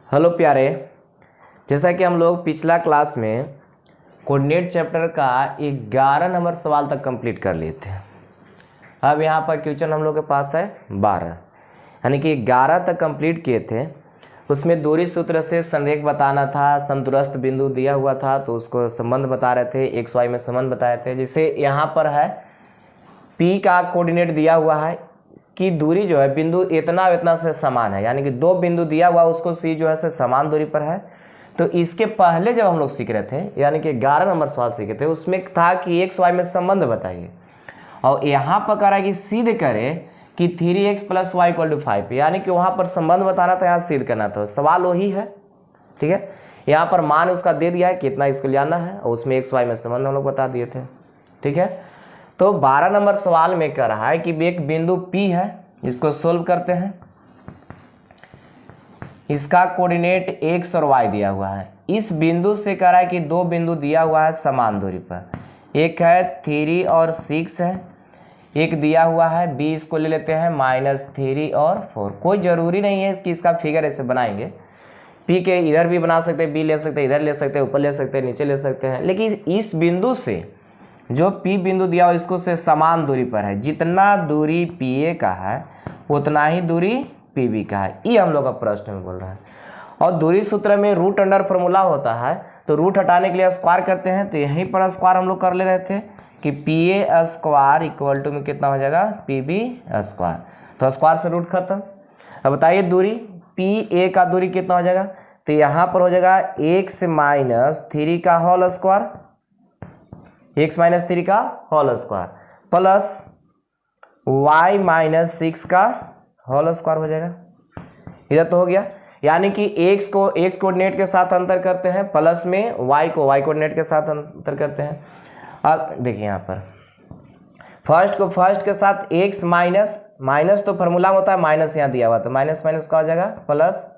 Hello प्यारे, जैसा कि हम लोग पिछला क्लास में कोऑर्डिनेट चैप्टर का 11 नंबर सवाल तक कंप्लीट कर लिए थे। अब यहाँ पर क्वेश्चन हम लोग के पास है 12, यानी कि 11 तक कंप्लीट किए थे। उसमें दूरी सूत्र से संरेख बताना था, संतुरस्त बिंदु दिया हुआ था तो उसको संबंध बता रहे थे, एक्स वाई में संबंध बताए थे। जिसे यहाँ पर है P का कोऑर्डिनेट दिया हुआ है कि दूरी जो है बिंदु इतना इतना से समान है, यानी कि दो बिंदु दिया हुआ उसको C जो है से समान दूरी पर है। तो इसके पहले जब हम लोग सीख रहे थे, यानी कि 11 नंबर सवाल सीखे थे, उसमें था कि एक्स वाई में संबंध बताइए, और यहाँ पर कह रहा है कि सिद्ध करे कि 3x + y = 5, यानी कि वहाँ पर संबंध बताना था, यहाँ सिद्ध करना था। सवाल वही है, ठीक है। यहाँ पर मान उसका दे दिया है कितना इसको जाना है, और उसमें एक्स वाई में संबंध हम लोग बता दिए थे, ठीक है। तो 12 नंबर सवाल में कह रहा है कि एक बिंदु P है, इसको सोल्व करते हैं। इसका कोऑर्डिनेट x और y दिया हुआ है। इस बिंदु से कह रहा है कि दो बिंदु दिया हुआ है समान दूरी पर, एक है 3 और 6 है, एक दिया हुआ है b, इसको ले लेते हैं -3 और 4। कोई ज़रूरी नहीं है कि इसका फिगर ऐसे बनाएंगे, p के इधर भी बना सकते हैं, b ले सकते हैं, इधर ले सकते हैं, ऊपर ले सकते हैं, नीचे ले सकते हैं, लेकिन इस बिंदु से जो P बिंदु दिया हुआ इसको से समान दूरी पर है। जितना दूरी PA का है उतना ही दूरी PB का है, ये हम लोग का प्रश्न में बोल रहा है। और दूरी सूत्र में रूट अंडर फॉर्मूला होता है, तो रूट हटाने के लिए स्क्वायर करते हैं, तो यहीं पर स्क्वायर हम लोग कर ले रहे थे कि PA स्क्वायर इक्वल टू में कितना हो जाएगा PB स्क्वायर। तो स्क्वायर से रूट खत्म। अब बताइए दूरी PA का दूरी कितना हो जाएगा, तो यहाँ पर हो जाएगा x - 3 का होल स्क्वायर, x - 3 का होल स्क्वायर प्लस y - 6 का होल स्क्वायर हो जाएगा। इधर तो हो गया, यानी कि x को x कोऑर्डिनेट के साथ अंतर करते हैं, प्लस में y को y कोऑर्डिनेट के साथ अंतर करते हैं। अब देखिए यहाँ पर फर्स्ट को फर्स्ट के साथ x माइनस तो फार्मूला होता है माइनस, यहाँ दिया हुआ तो माइनस माइनस का हो जाएगा प्लस,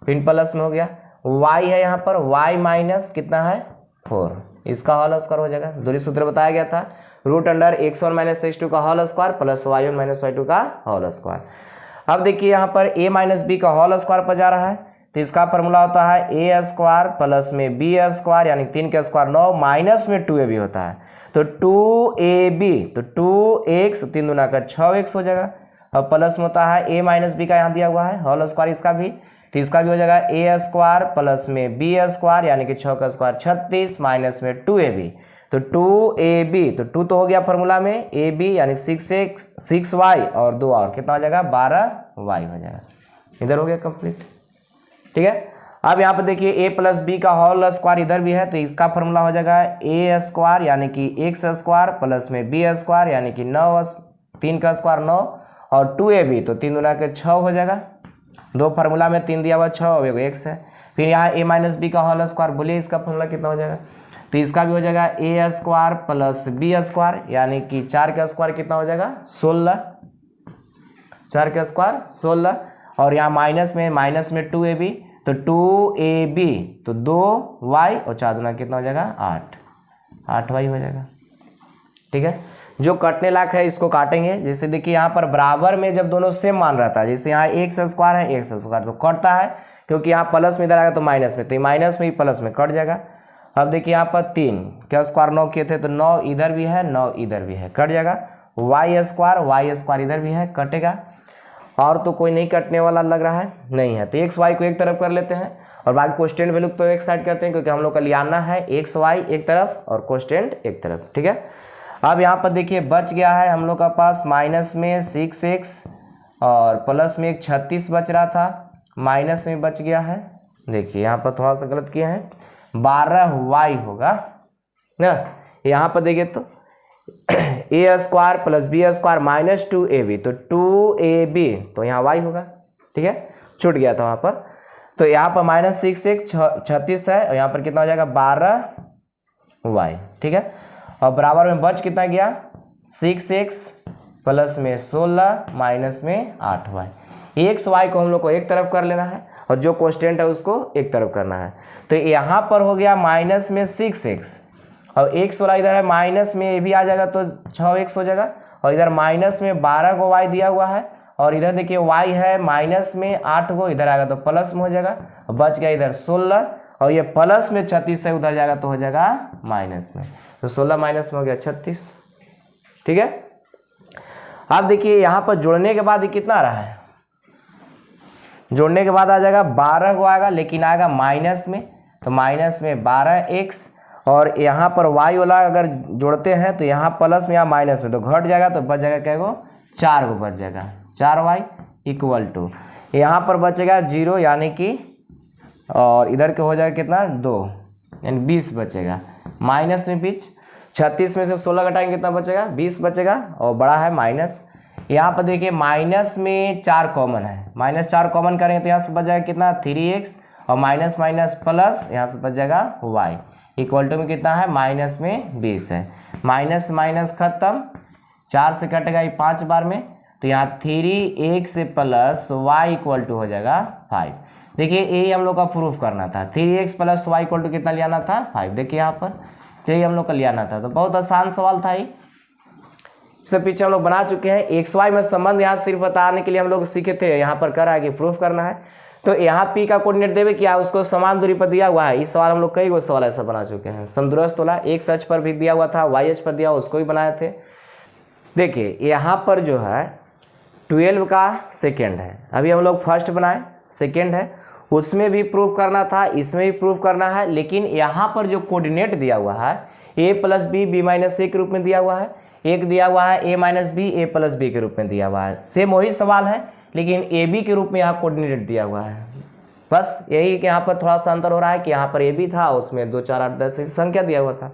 फिर प्लस में हो गया। y है यहाँ पर y - कितना है 4, इसका होल स्क्वायर हो जाएगा। दूरी सूत्र बताया गया था रूट अंडर x1 - x2 का whole square plus y1 - y2 का होल स्क्वायर। अब देखिए यहाँ पर a - b का होल स्क्वायर पर जा रहा है, तो इसका फार्मूला होता है a स्क्वायर प्लस में b स्क्वायर, यानी 3 का स्क्वायर 9, माइनस में 2ab होता है, तो 2ab तो 2x 3 दूना का 6x हो जाएगा। अब प्लस में होता है a - b का यहाँ दिया हुआ है होल स्क्वायर, इसका भी, तो इसका भी हो जाएगा a स्क्वायर प्लस में b स्क्वायर, यानी कि 6 का स्क्वायर 36 माइनस में 2ab, तो 2ab तो 2 तो हो गया फार्मूला में, ab यानी 6y और 2 और कितना हो जाएगा 12y हो जाएगा। इधर हो गया कंप्लीट, ठीक है। अब यहाँ पर देखिए a + b का होल स्क्वायर इधर भी है, तो इसका फार्मूला हो जाएगा a स्क्वायर यानी कि x स्क्वायर प्लस में b स्क्वायर, यानी कि 9, 3 का स्क्वायर 9 और 2ab तो 3 दूना के 6 हो जाएगा। दो फार्मूला में 3 दिया हुआ 6 और x है, फिर यहाँ a - b का होल स्क्वायर, बोलिए इसका फार्मूला कितना हो जाएगा, तो इसका भी हो जाएगा a square plus b square, यानी कि 4 का स्क्वायर कितना हो जाएगा 16, 4 का स्क्वायर 16, और यहाँ माइनस में 2ab तो 2ab तो 2y और 4 दूना कितना हो जाएगा 8y हो जाएगा, ठीक है। जो कटने लायक है इसको काटेंगे। जैसे देखिए यहाँ पर बराबर में जब दोनों सेम मान रहता है, जैसे यहाँ x स्क्वायर है x स्क्वायर तो कटता है, क्योंकि यहाँ प्लस में इधर आएगा तो माइनस में, तो माइनस में ही प्लस में कट जाएगा। अब देखिए यहाँ पर 3 का स्क्वायर 9 किए थे, तो 9 इधर भी है 9 इधर भी है, कट जाएगा। y स्क्वायर इधर भी है, कटेगा। और तो कोई नहीं कटने वाला लग रहा है, नहीं है, तो एक्स वाई को एक तरफ कर लेते हैं और बाकी कोस्टेंट वैल्यू तो एक साइड करते हैं, क्योंकि हम लोग का लियाना है एक्स वाई एक तरफ और कोस्टेंट एक तरफ, ठीक है। अब यहाँ पर देखिए बच गया है हम लोग का पास माइनस में 6x और प्लस में एक 36 बच रहा था, माइनस में बच गया है। देखिए यहाँ पर थोड़ा सा गलत किया है, 12y होगा ना। यहाँ पर देखिए तो a square plus b square minus 2ab तो 2ab तो यहाँ y होगा, ठीक है, छूट गया था वहाँ पर। तो यहाँ पर -6x 36 है और यहाँ पर कितना हो जाएगा 12y, ठीक है। और बराबर में बच कितना गया 6x प्लस में 16 माइनस में 8y। एक्स वाई को हम लोग को एक तरफ कर लेना है और जो कांस्टेंट है उसको एक तरफ करना है। तो यहाँ पर हो गया माइनस में 6x और x वाला इधर है माइनस में, ये भी आ जाएगा तो 6x हो जाएगा, और इधर माइनस में 12 को y दिया हुआ है और इधर देखिए y है माइनस में 8 गो, इधर आएगा तो प्लस में हो जाएगा, बच गया इधर 16 और ये प्लस में 36 है, उधर जाएगा तो हो जाएगा माइनस में, तो 16 माइनस में हो गया 36। ठीक है, अब देखिए यहाँ पर जोड़ने के बाद ये कितना आ रहा है, जोड़ने के बाद आ जाएगा 12 को आएगा, लेकिन आएगा माइनस में, तो माइनस में 12x और यहाँ पर y वाला अगर जोड़ते हैं तो यहाँ प्लस में या माइनस में तो घट जाएगा, तो बच जाएगा क्या गो 4 को बच जाएगा, 4y इक्वल टू यहाँ पर बचेगा 0 यानी कि, और इधर के हो जाएगा कितना 2 यानी 20 बचेगा, माइनस में बीच 36 में से 16 घटाएंगे कितना बचेगा 20 बचेगा, और बड़ा है माइनस। यहाँ पर देखिए माइनस में 4 कॉमन है, माइनस 4 कॉमन करेंगे तो यहाँ से बच जाएगा कितना 3x और माइनस माइनस प्लस यहाँ से बच जाएगा y इक्वल टू में कितना है माइनस में 20 है, माइनस माइनस खत्म, 4 से कटेगा ये 5 बार में, तो यहाँ 3x plus y equal to हो जाएगा 5। देखिए यही हम लोग का प्रूफ करना था, 3x plus y equal to कितना लियाना था 5। देखिए यहाँ पर यही हम लोग का लियाना था, तो बहुत आसान सवाल था ये, इससे पीछे हम लोग बना चुके हैं। एक्स वाई में संबंध यहाँ सिर्फ बताने के लिए हम लोग सीखे थे, यहाँ पर कर आगे प्रूफ करना है। तो यहाँ पी का कोऑर्डिनेट देवे क्या, उसको समान दूरी पर दिया हुआ है। इस सवाल हम लोग कई गो सवाल ऐसा बना चुके हैं। समदूरस्थ वाला एक्स अक्ष पर भी दिया हुआ था, वाई अक्ष पर दिया, उसको भी बनाए थे। देखिए यहाँ पर जो है 12 का सेकेंड है, अभी हम लोग फर्स्ट बनाए, सेकेंड है, उसमें भी प्रूफ करना था, इसमें भी प्रूफ करना है। लेकिन यहाँ पर जो कोऑर्डिनेट दिया हुआ है a plus B B minus A के रूप में दिया हुआ है, एक दिया हुआ है a minus b a plus b के रूप में दिया हुआ है। सेम वही सवाल है लेकिन ए बी के रूप में यहाँ कोऑर्डिनेट दिया हुआ है। बस यही कि यहाँ पर थोड़ा सा अंतर हो रहा है कि यहाँ पर ए बी था, उसमें 2 4 8 10 की संख्या दिया हुआ था।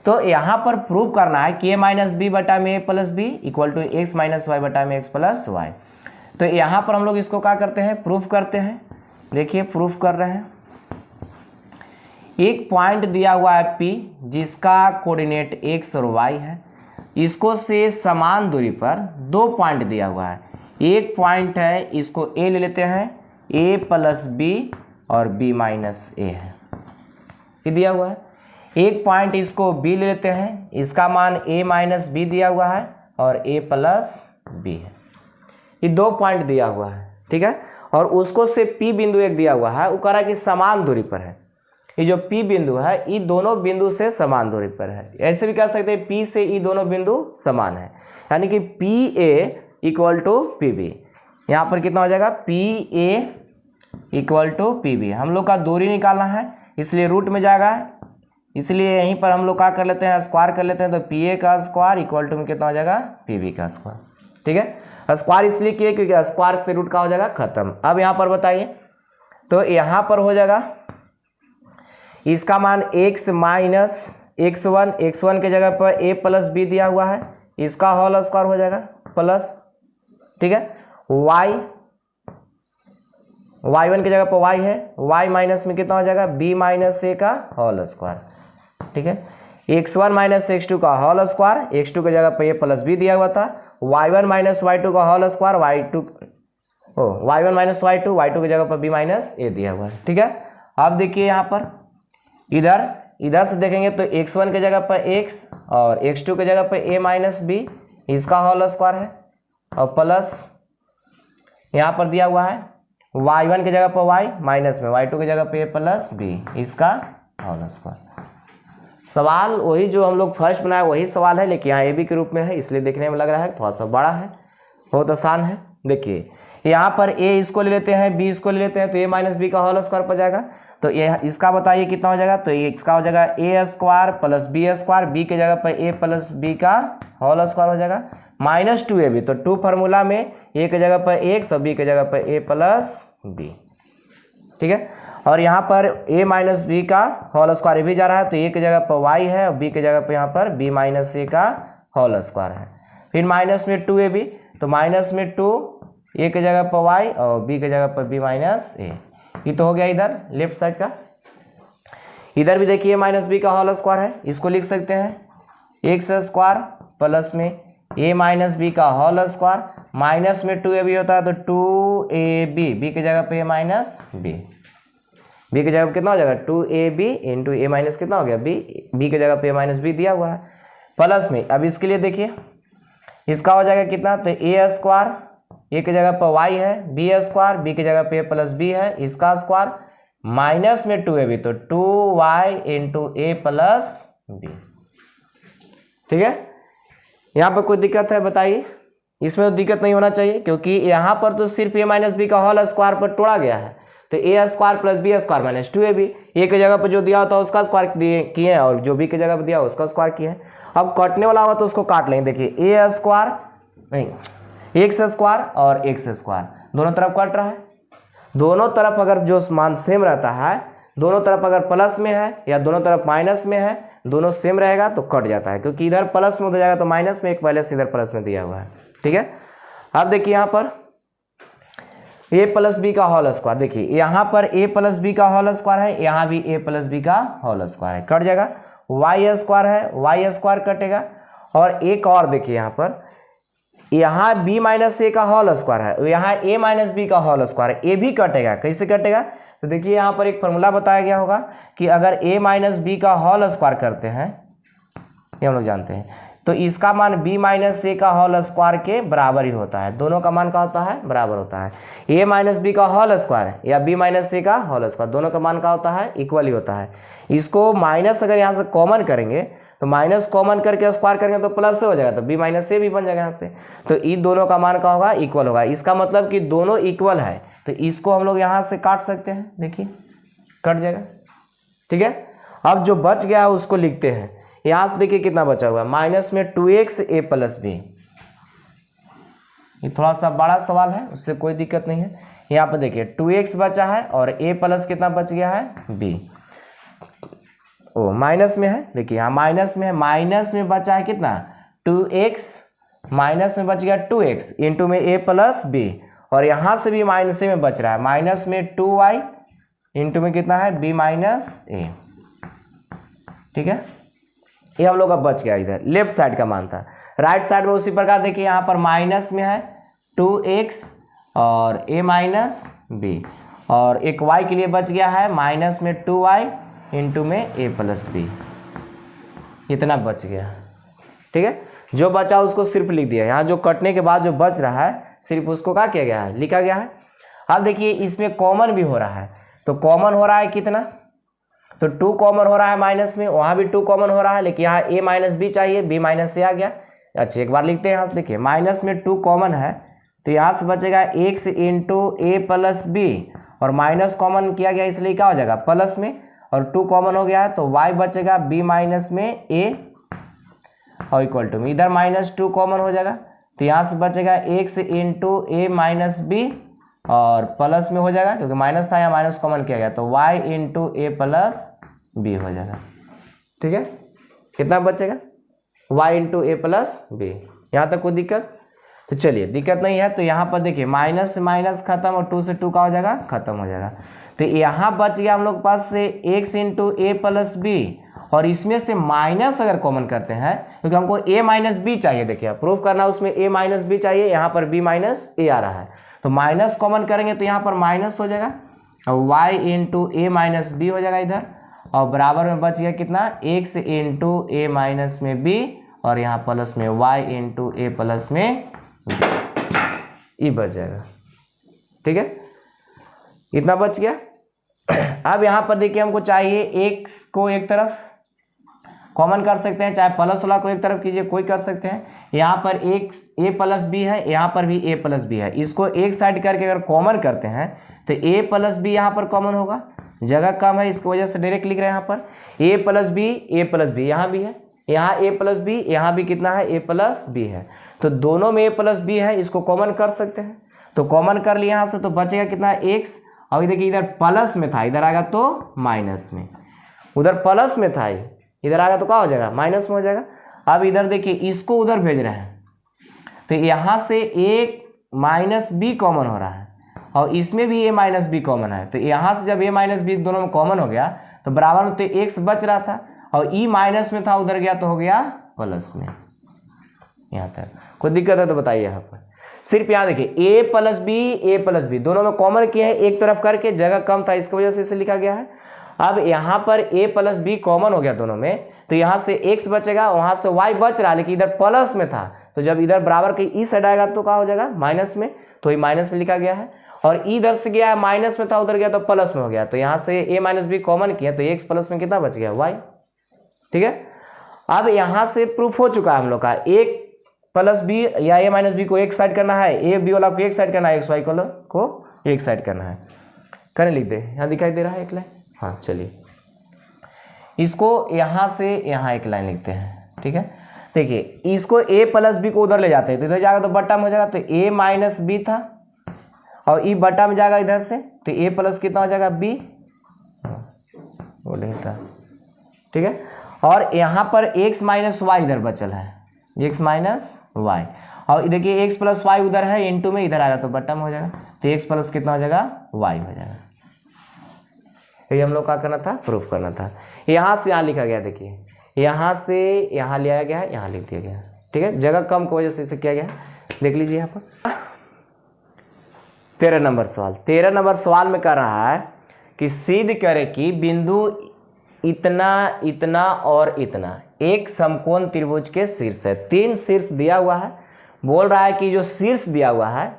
तो यहाँ पर प्रूफ करना है कि a माइनस बी बटा में A plus B equal to X minus Y बटा में एक्स प्लस वाई। तो यहाँ पर हम लोग इसको क्या करते हैं, प्रूफ करते हैं। देखिए प्रूफ कर रहे हैं, एक पॉइंट दिया हुआ है P जिसका कोऑर्डिनेट x और y है, इसको से समान दूरी पर 2 पॉइंट दिया हुआ है। एक पॉइंट है, इसको A ले लेते हैं, a प्लस बी और b माइनस ए है, ये दिया हुआ है। एक पॉइंट इसको B ले लेते हैं, इसका मान a माइनस बी दिया हुआ है और a प्लस बी है, ये 2 पॉइंट दिया हुआ है। ठीक है, और उसको से P बिंदु एक दिया हुआ है, वो कह रहा है कि समान दूरी पर है। ये जो P बिंदु है ये दोनों बिंदु से समान दूरी पर है। ऐसे भी कह सकते हैं P से ये दोनों बिंदु समान है, यानी कि PA इक्वल टू PB। यहाँ पर कितना हो जाएगा, PA इक्वल टू PB। हम लोग का दूरी निकालना है इसलिए रूट में जाएगा, इसलिए यहीं पर हम लोग क्या कर लेते हैं, स्क्वायर कर लेते हैं। तो PA का स्क्वायर इक्वल टू में कितना हो जाएगा, PB का स्क्वायर। ठीक है, स्क्वायर इसलिए किए क्योंकि स्क्वायर से रूट का हो जाएगा खत्म। अब यहाँ पर बताइए, तो यहाँ पर हो जाएगा इसका मान x माइनस x1 के जगह पर a प्लस बी दिया हुआ है, इसका होल स्क्वायर हो जाएगा प्लस। ठीक है, y1 की जगह पर y है, y माइनस में कितना हो जाएगा, b माइनस ए का होल स्क्वायर। ठीक है, x1 माइनस x2 का होल स्क्वायर, x2 की जगह पर a प्लस बी दिया हुआ था, y1 माइनस y2 का whole square, y1 minus y2 की जगह पर b माइनस ए दिया हुआ है। ठीक है, अब देखिए यहाँ पर इधर से देखेंगे तो x1 की जगह पर x और x2 की जगह पर a माइनस बी, इसका होल स्क्वायर है, और प्लस यहाँ पर दिया हुआ है y1 की जगह पर y माइनस में y2 की जगह पर a प्लस बी, इसका होल स्क्वायर। सवाल वही जो हम लोग फर्स्ट बनाया वही सवाल है, लेकिन यहाँ ए बी के रूप में है, इसलिए देखने में लग रहा है थोड़ा सा बड़ा है, बहुत आसान है। देखिए यहाँ पर a इसको ले लेते हैं, b इसको ले लेते हैं, तो a माइनस बी का होल स्क्वायर पर जाएगा। तो ये इसका बताइए कितना हो जाएगा, तो ये इसका हो जाएगा a square plus B square, b के जगह पर a प्लस बी का होल स्क्वायर हो जाएगा, माइनस 2ab। तो 2 फार्मूला में a के जगह पर x और b के जगह पर a प्लस बी। ठीक है, और यहाँ पर a माइनस बी का होल स्क्वायर भी जा रहा है, तो a की जगह पर y है और b की जगह पर यहाँ पर b माइनस ए का होल स्क्वायर है। फिर माइनस में 2ab, तो माइनस में 2, a की जगह पर y और b की जगह पर b माइनस ए। ये तो हो गया इधर लेफ्ट साइड का। इधर भी देखिए माइनस बी का होल स्क्वायर है, इसको लिख सकते हैं एक्स स्क्वायर प्लस में a माइनस बी का होल स्क्वायर, माइनस में 2ab होता है तो 2ab, b की जगह पे a माइनस b, b की जगह पे कितना हो जाएगा 2ab इंटू a माइनस कितना हो गया b, b की जगह पे a माइनस b दिया हुआ है प्लस में। अब इसके लिए देखिए इसका हो जाएगा कितना, तो a स्क्वायर ए की जगह पर वाई है बी स्क्वायर, बी की जगह पे प्लस बी है इसका स्क्वायर, माइनस में 2ab तो 2y इंटू ए प्लस बी। ठीक है, यहाँ पर कोई दिक्कत है बताइए? इसमें तो दिक्कत नहीं होना चाहिए क्योंकि यहाँ पर तो सिर्फ a माइनस बी का होल स्क्वायर पर तोड़ा गया है, तो A square plus B square minus 2ab, A की जगह पर जो दिया होता है उसका स्क्वायर किए हैं और जो बी की जगह पर दिया उसका स्क्वायर किए हैं। अब कटने वाला हुआ तो उसको काट लेंगे। देखिए ए स्क्वायर नहीं एक्स स्क्वायर और एक्स स्क्वायर दोनों तरफ कट रहा है, दोनों तरफ अगर जो मान सेम रहता है, दोनों तरफ अगर प्लस में है या दोनों तरफ माइनस में है, दोनों सेम रहेगा तो कट जाता है, क्योंकि इधर प्लस में हो जाएगा तो माइनस में, एक पहले से इधर प्लस में दिया हुआ है। ठीक है, अब देखिए यहाँ पर a प्लस बी का होल स्क्वायर, देखिए यहाँ पर a प्लस बी का होल स्क्वायर है, यहाँ भी a प्लस बी का होल स्क्वायर है, कट जाएगा। y स्क्वायर है, y स्क्वायर कटेगा। और एक और देखिए यहाँ पर, यहाँ b माइनस ए का होल स्क्वायर है, यहाँ a माइनस बी का होल स्क्वायर है, a भी कटेगा। कैसे कटेगा? तो देखिए यहाँ पर एक फॉर्मूला बताया गया होगा कि अगर a माइनस बी का होल स्क्वायर करते हैं, ये हम लोग जानते हैं, तो इसका मान b माइनस ए का होल स्क्वायर के बराबर ही होता है। दोनों का मान क्या होता है? बराबर होता है। a माइनस बी का होल स्क्वायर या b माइनस ए का होल स्क्वायर, दोनों का मान क्या होता है? इक्वल ही होता है। इसको माइनस अगर यहाँ से कॉमन करेंगे तो माइनस कॉमन करके स्क्वायर करेंगे तो प्लस से हो जाएगा, तो b माइनस ए भी बन जाएगा यहाँ से, तो इन दोनों का मान क्या होगा? इक्वल होगा। इसका मतलब कि दोनों इक्वल है, तो इसको हम लोग यहाँ से काट सकते हैं। देखिए कट जाएगा। ठीक है, अब जो बच गया है उसको लिखते हैं। यहाँ से देखिए कितना बचा हुआ है, माइनस में 2x a प्लस बी। ये थोड़ा सा बड़ा सवाल है, उससे कोई दिक्कत नहीं है। यहाँ पर देखिए 2x बचा है और a प्लस कितना बच गया है? b। ओ माइनस में है, देखिए यहाँ माइनस में है, माइनस में बचा है कितना? 2x, माइनस में बच गया 2x इंटू में a प्लस बी, और यहाँ से भी माइनस में बच रहा है, माइनस में 2y इंटू में कितना है? b माइनस ए। ठीक है, ये हम लोग का बच गया इधर लेफ्ट साइड का मान था। राइट साइड में उसी प्रकार देखिए यहाँ पर माइनस में है 2x और a माइनस बी, और एक y के लिए बच गया है माइनस में 2y इंटू में a प्लस बी। इतना बच गया। ठीक है, जो बचा उसको सिर्फ लिख दिया। यहाँ जो कटने के बाद जो बच रहा है सिर्फ उसको क्या किया गया है? लिखा गया है। अब देखिए इसमें कॉमन भी हो रहा है, तो कॉमन हो रहा है कितना? तो 2 कॉमन हो रहा है माइनस में, वहाँ भी 2 कॉमन हो रहा है, लेकिन यहाँ a माइनस बी चाहिए, b माइनस से आ गया। अच्छा एक बार लिखते हैं यहाँ से, देखिए माइनस में 2 कॉमन है तो यहाँ से बचेगा x इंटू ए प्लस बी, और माइनस कॉमन किया गया इसलिए क्या हो जाएगा? प्लस में, और 2 कॉमन हो गया है तो y बचेगा b माइनस में a और इक्वल टू में, इधर माइनस 2 कॉमन हो जाएगा तो यहाँ से बचेगा x इंटू ए माइनस बी, और प्लस में हो जाएगा क्योंकि माइनस था, यहाँ माइनस कॉमन किया गया तो y इंटू ए प्लस बी हो जाएगा। ठीक है, कितना बचेगा? y इंटू ए प्लस बी। यहाँ तक कोई दिक्कत? तो चलिए दिक्कत नहीं है, तो यहाँ पर देखिए माइनस से माइनस खत्म और 2 से 2 का हो जाएगा खत्म हो जाएगा। तो यहाँ बच गया हम लोग पास से x इंटू ए प्लस बी, और इसमें से माइनस अगर कॉमन करते हैं क्योंकि हमको a माइनस बी चाहिए, देखिए प्रूफ करना उसमें a माइनस बी चाहिए, यहाँ पर b माइनस ए आ रहा है, तो माइनस कॉमन करेंगे तो यहाँ पर माइनस हो जाएगा और y इंटू ए माइनस बी हो जाएगा इधर, और बराबर में बच गया कितना? x इंटू ए माइनस में b, और यहाँ प्लस में y इंटू ए प्लस में b बच जाएगा। ठीक है, इतना बच गया। अब यहाँ पर देखिए हमको चाहिए x को एक तरफ कॉमन कर सकते हैं, चाहे प्लस वाला को एक तरफ कीजिए, कोई कर सकते हैं। यहाँ पर x a प्लस बी है, यहाँ पर भी a प्लस बी है, इसको एक साइड करके अगर कॉमन करते हैं तो a प्लस बी यहाँ पर कॉमन होगा, जगह कम है इसकी वजह से डायरेक्ट लिख रहे हैं। यहाँ पर a प्लस बी यहाँ भी है, यहाँ a प्लस बी, यहाँ भी कितना है? a प्लस बी है, तो दोनों में a प्लस बी है, इसको कॉमन कर सकते हैं। तो कॉमन कर लिया यहाँ से, तो बचेगा कितना? x, और देखिए इधर प्लस में था, इधर आएगा तो माइनस में, उधर प्लस में था, इधर आएगा तो क्या हो जाएगा? माइनस में हो जाएगा। अब इधर देखिए इसको उधर भेज रहे हैं, तो यहाँ से a माइनस बी कॉमन हो रहा है और इसमें भी a माइनस बी कॉमन है, तो यहाँ से जब a माइनस बी दोनों में कॉमन हो गया तो बराबर में तो x बच रहा था और e माइनस में था, उधर गया तो हो गया प्लस में। यहाँ तक कोई दिक्कत है तो बताइए। यहाँ पर सिर्फ यहाँ देखिए a प्लस बी दोनों में कॉमन किए हैं, एक तरफ करके जगह कम था इसकी वजह से इसे लिखा गया है। अब यहाँ पर a प्लस बी कॉमन हो गया दोनों में, तो यहाँ से x बचेगा, वहाँ से y बच रहा है लेकिन इधर प्लस में था, तो जब इधर बराबर के इस साइड आएगा तो क्या हो जाएगा? माइनस में, तो ये माइनस में लिखा गया है, और इधर से गया है माइनस में था, उधर गया तो प्लस में हो गया, तो यहाँ से a माइनस बी कॉमन किया तो x प्लस में कितना बच गया y। ठीक है, अब यहाँ से प्रूफ हो चुका है हम लोग का a प्लस बी या a माइनस बी को एक साइड करना है, a b वाला को एक साइड करना है, x y को एक साइड करना है। करें लिख दे, यहाँ दिखाई दे रहा है एक लाइन। हाँ चलिए इसको यहाँ से यहाँ एक लाइन लिखते हैं। ठीक है, देखिए इसको a प्लस बी को उधर ले जाते हैं तो इधर जाएगा तो बट्टा में हो जाएगा, तो a माइनस बी था और ई बट्टा में जाएगा इधर से, तो a प्लस कितना हो जाएगा b, बोले था। ठीक है, और यहाँ पर x माइनस वाई इधर बचल है, x माइनस वाई, और देखिए x प्लस वाई उधर है इंटू में, इधर आएगा तो बट्टा में हो जाएगा, तो x प्लस कितना हो जाएगा y हो जाएगा। ये हम लोग का करना था, प्रूफ करना था। यहाँ से यहाँ लिखा गया, देखिए यहाँ से यहाँ लिया गया है, यहाँ लिख दिया गया। ठीक है, जगह कम की वजह से इसे किया गया, देख लीजिए यहाँ पर 13 नंबर सवाल। 13 नंबर सवाल में कह रहा है कि सिद्ध करे कि बिंदु इतना इतना और इतना एक समकोण त्रिभुज के शीर्ष है। 3 शीर्ष दिया हुआ है, बोल रहा है कि जो शीर्ष दिया हुआ है,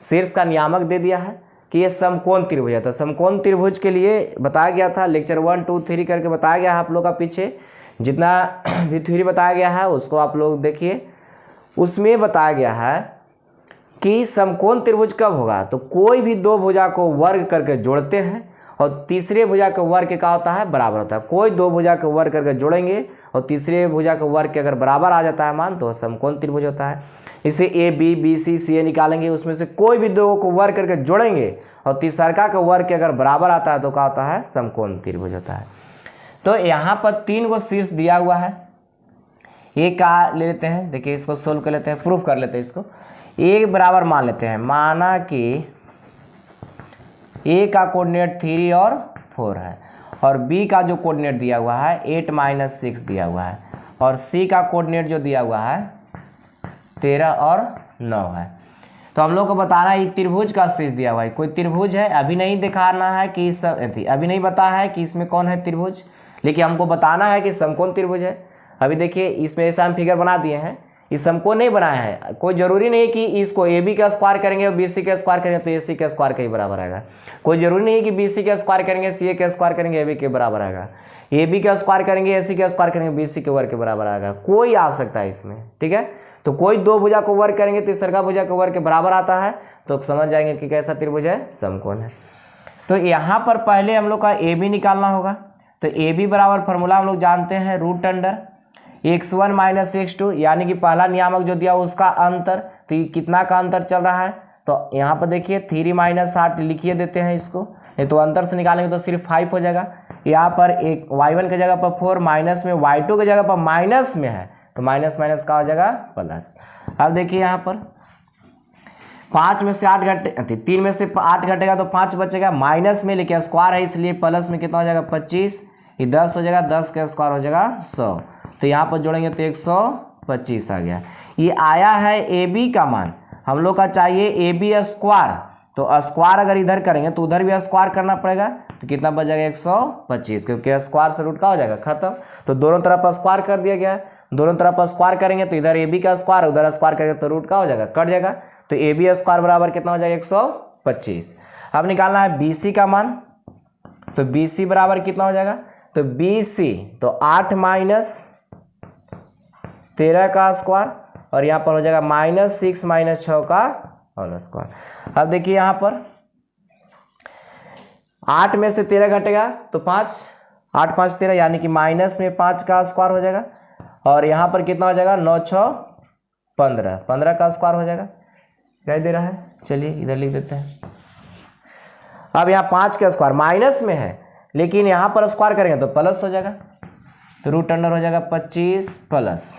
शीर्ष का नियामक दे दिया है कि ये समकोण त्रिभुज है। तो समकोण त्रिभुज के लिए बताया गया था, लेक्चर 1 2 3 करके बताया गया है आप लोग का, पीछे जितना भी थ्योरी बताया गया है उसको आप लोग देखिए। उसमें बताया गया है कि समकोण त्रिभुज कब होगा, तो कोई भी दो भुजा को वर्ग करके जोड़ते हैं और तीसरे भुजा के वर्ग क्या होता है, बराबर होता है। कोई दो भुजा के वर्ग करके जोड़ेंगे और तीसरे भुजा के वर्ग के अगर बराबर आ जाता है मान, तो समकोण त्रिभुज होता है। इसे ए बी बी सी सी ए निकालेंगे, उसमें से कोई भी दो को वर्ग करके जोड़ेंगे और तीसरका का वर्ग के अगर बराबर आता है तो क्या होता है, समकोण त्रिभुज होता है। तो यहाँ पर 3 को शीर्ष दिया हुआ है, एक का ले लेते हैं, देखिए इसको सोल्व कर लेते हैं, प्रूफ कर लेते हैं इसको। ए बराबर मान लेते हैं, माना कि ए का कोऑर्डिनेट 3 और 4 है और बी का जो कोऑर्डिनेट दिया हुआ है 8 माइनस 6 दिया हुआ है, और सी का कोऑर्डिनेट जो दिया हुआ है 13 और 9 है। तो हम लोग को बताना है त्रिभुज का शीर्ष दिया हुआ है, कोई त्रिभुज है, अभी नहीं दिखाना है कि अभी नहीं बताया है कि इसमें कौन है त्रिभुज, लेकिन हमको बताना है कि समकोण त्रिभुज है। अभी देखिए इसमें ऐसा हम फिगर बना दिए हैं, इस समकोण नहीं बनाया है। कोई जरूरी नहीं कि इसको ए बी का स्क्वायर करेंगे और बी सी का स्क्वायर करेंगे तो ए सी का स्क्वायर के ही बराबर आएगा। कोई जरूरी नहीं है कि बी सी का स्क्वायर करेंगे सी ए का स्क्वायर करेंगे ए बी के बराबर आएगा। ए बी का स्क्वायर करेंगे ए सी का स्क्वायर करेंगे बी सी के वर्ग के बराबर आएगा, कोई आ सकता है इसमें। ठीक है, तो कोई दो भुजा को वर्ग करेंगे तीसरा भुजा के वर्ग के बराबर आता है तो समझ जाएंगे कि कैसा त्रिभुज है, समकोण है। तो यहाँ पर पहले हम लोग का ए बी निकालना होगा, तो ए बी बराबर फॉर्मूला हम लोग जानते हैं, root under x1 minus x2, यानी कि पहला नियामक जो दिया उसका अंतर। तो ये कितना का अंतर चल रहा है, तो यहाँ पर देखिए 3 माइनस 8 लिखिए देते हैं इसको, नहीं तो अंतर से निकालेंगे तो सिर्फ 5 हो जाएगा। यहाँ पर एक y1 की जगह पर 4 माइनस में, y2 की जगह पर माइनस में है तो माइनस माइनस का हो जाएगा प्लस। अब देखिए यहाँ पर 5 में से 8 घटे, 3 में से 8 घटेगा तो 5 बचेगा, माइनस में लेकिन स्क्वायर है इसलिए प्लस में कितना हो जाएगा 25, ये 10 हो जाएगा, 10 का स्क्वायर हो जाएगा 100, तो यहाँ पर जोड़ेंगे तो 125 आ गया। ये आया है ए बी का मान, हम लोग का चाहिए ए बी स्क्वायर, तो स्क्वायर अगर इधर करेंगे तो उधर भी स्क्वायर करना पड़ेगा, तो कितना बच जाएगा 125, क्योंकि स्क्वायर से रूट का हो जाएगा खत्म। तो दोनों तरफ स्क्वायर कर दिया गया है, दोनों तरफ स्क्वायर करेंगे तो इधर ए बी का स्क्वायर उधर स्क्वायर करेंगे तो रूट का हो जाएगा, कट जाएगा। तो ए बी स्क्वायर बराबर कितना हो जाएगा 125। अब निकालना है बी सी का मान, तो बी सी बराबर कितना हो जाएगा, तो बी सी तो 8 माइनस 13 का स्क्वायर और यहाँ पर हो जाएगा -6 माइनस 6 का होल स्क्वायर। अब देखिए यहाँ पर 8 में से 13 घटेगा तो 5, 8 5 13 यानी कि माइनस में 5 का स्क्वायर हो जाएगा, और यहाँ पर कितना हो जाएगा 9 6 15, 15 का स्क्वायर हो जाएगा। दिखाई दे रहा है, चलिए इधर लिख देते हैं। अब यहाँ 5 का स्क्वायर माइनस में है लेकिन यहाँ पर स्क्वायर करेंगे तो प्लस हो जाएगा, तो रूट अंडर हो जाएगा 25 प्लस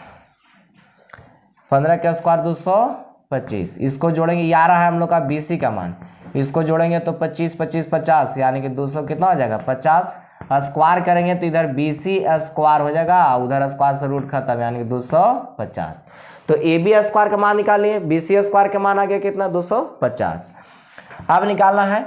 15 का स्क्वायर 225, इसको जोड़ेंगे, ये आ रहा है हम लोग का बी सी का मान, इसको जोड़ेंगे तो 25 25 50 यानी कि 200 कितना हो जाएगा 50, स्क्वायर करेंगे तो इधर बी सी स्क्वायर हो जाएगा, उधर स्क्वायर से रूट खत्म यानी कि 250। तो ए बी स्क्वायर का मान निकालिए, बी सी स्क्वायर का मान आ गया कितना 250। अब निकालना है,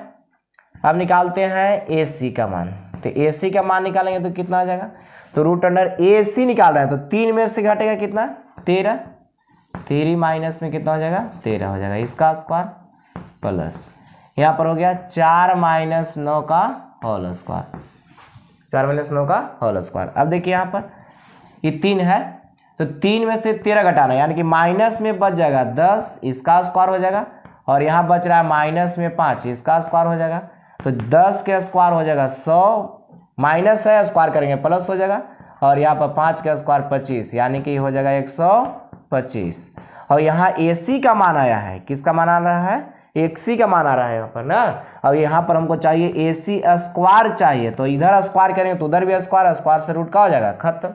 अब निकालते हैं ए सी का मान, तो ए सी का मान निकालेंगे तो कितना आ जाएगा, तो रूट अंडर ए सी निकाल रहे हैं तो 3 में से घटेगा कितना 13, 3 माइनस में कितना हो जाएगा 13 हो जाएगा, इसका स्क्वायर प्लस यहाँ पर हो गया 4 - 9 का होल स्क्वायर, 4 - 9 का होल स्क्वायर। अब देखिए यहाँ पर ये 3 है तो 3 में से 13 घटाना, यानी कि माइनस में बच जाएगा 10, इसका स्क्वायर हो जाएगा, और यहाँ बच रहा है माइनस में 5, इसका स्क्वायर हो जाएगा। तो 10 के स्क्वायर हो जाएगा 100, माइनस है स्क्वायर करेंगे प्लस हो जाएगा, और यहाँ पर 5 का स्क्वायर 25, यानी कि हो जाएगा 125। और यहाँ AC का मान आया है, किसका मान आ रहा है? XC का मान आ रहा है यहाँ पर ना। अब यहाँ पर हमको चाहिए AC स्क्वायर चाहिए, तो इधर स्क्वायर करेंगे तो उधर भी स्क्वायर, स्क्वायर से रूट का हो जाएगा खत्म।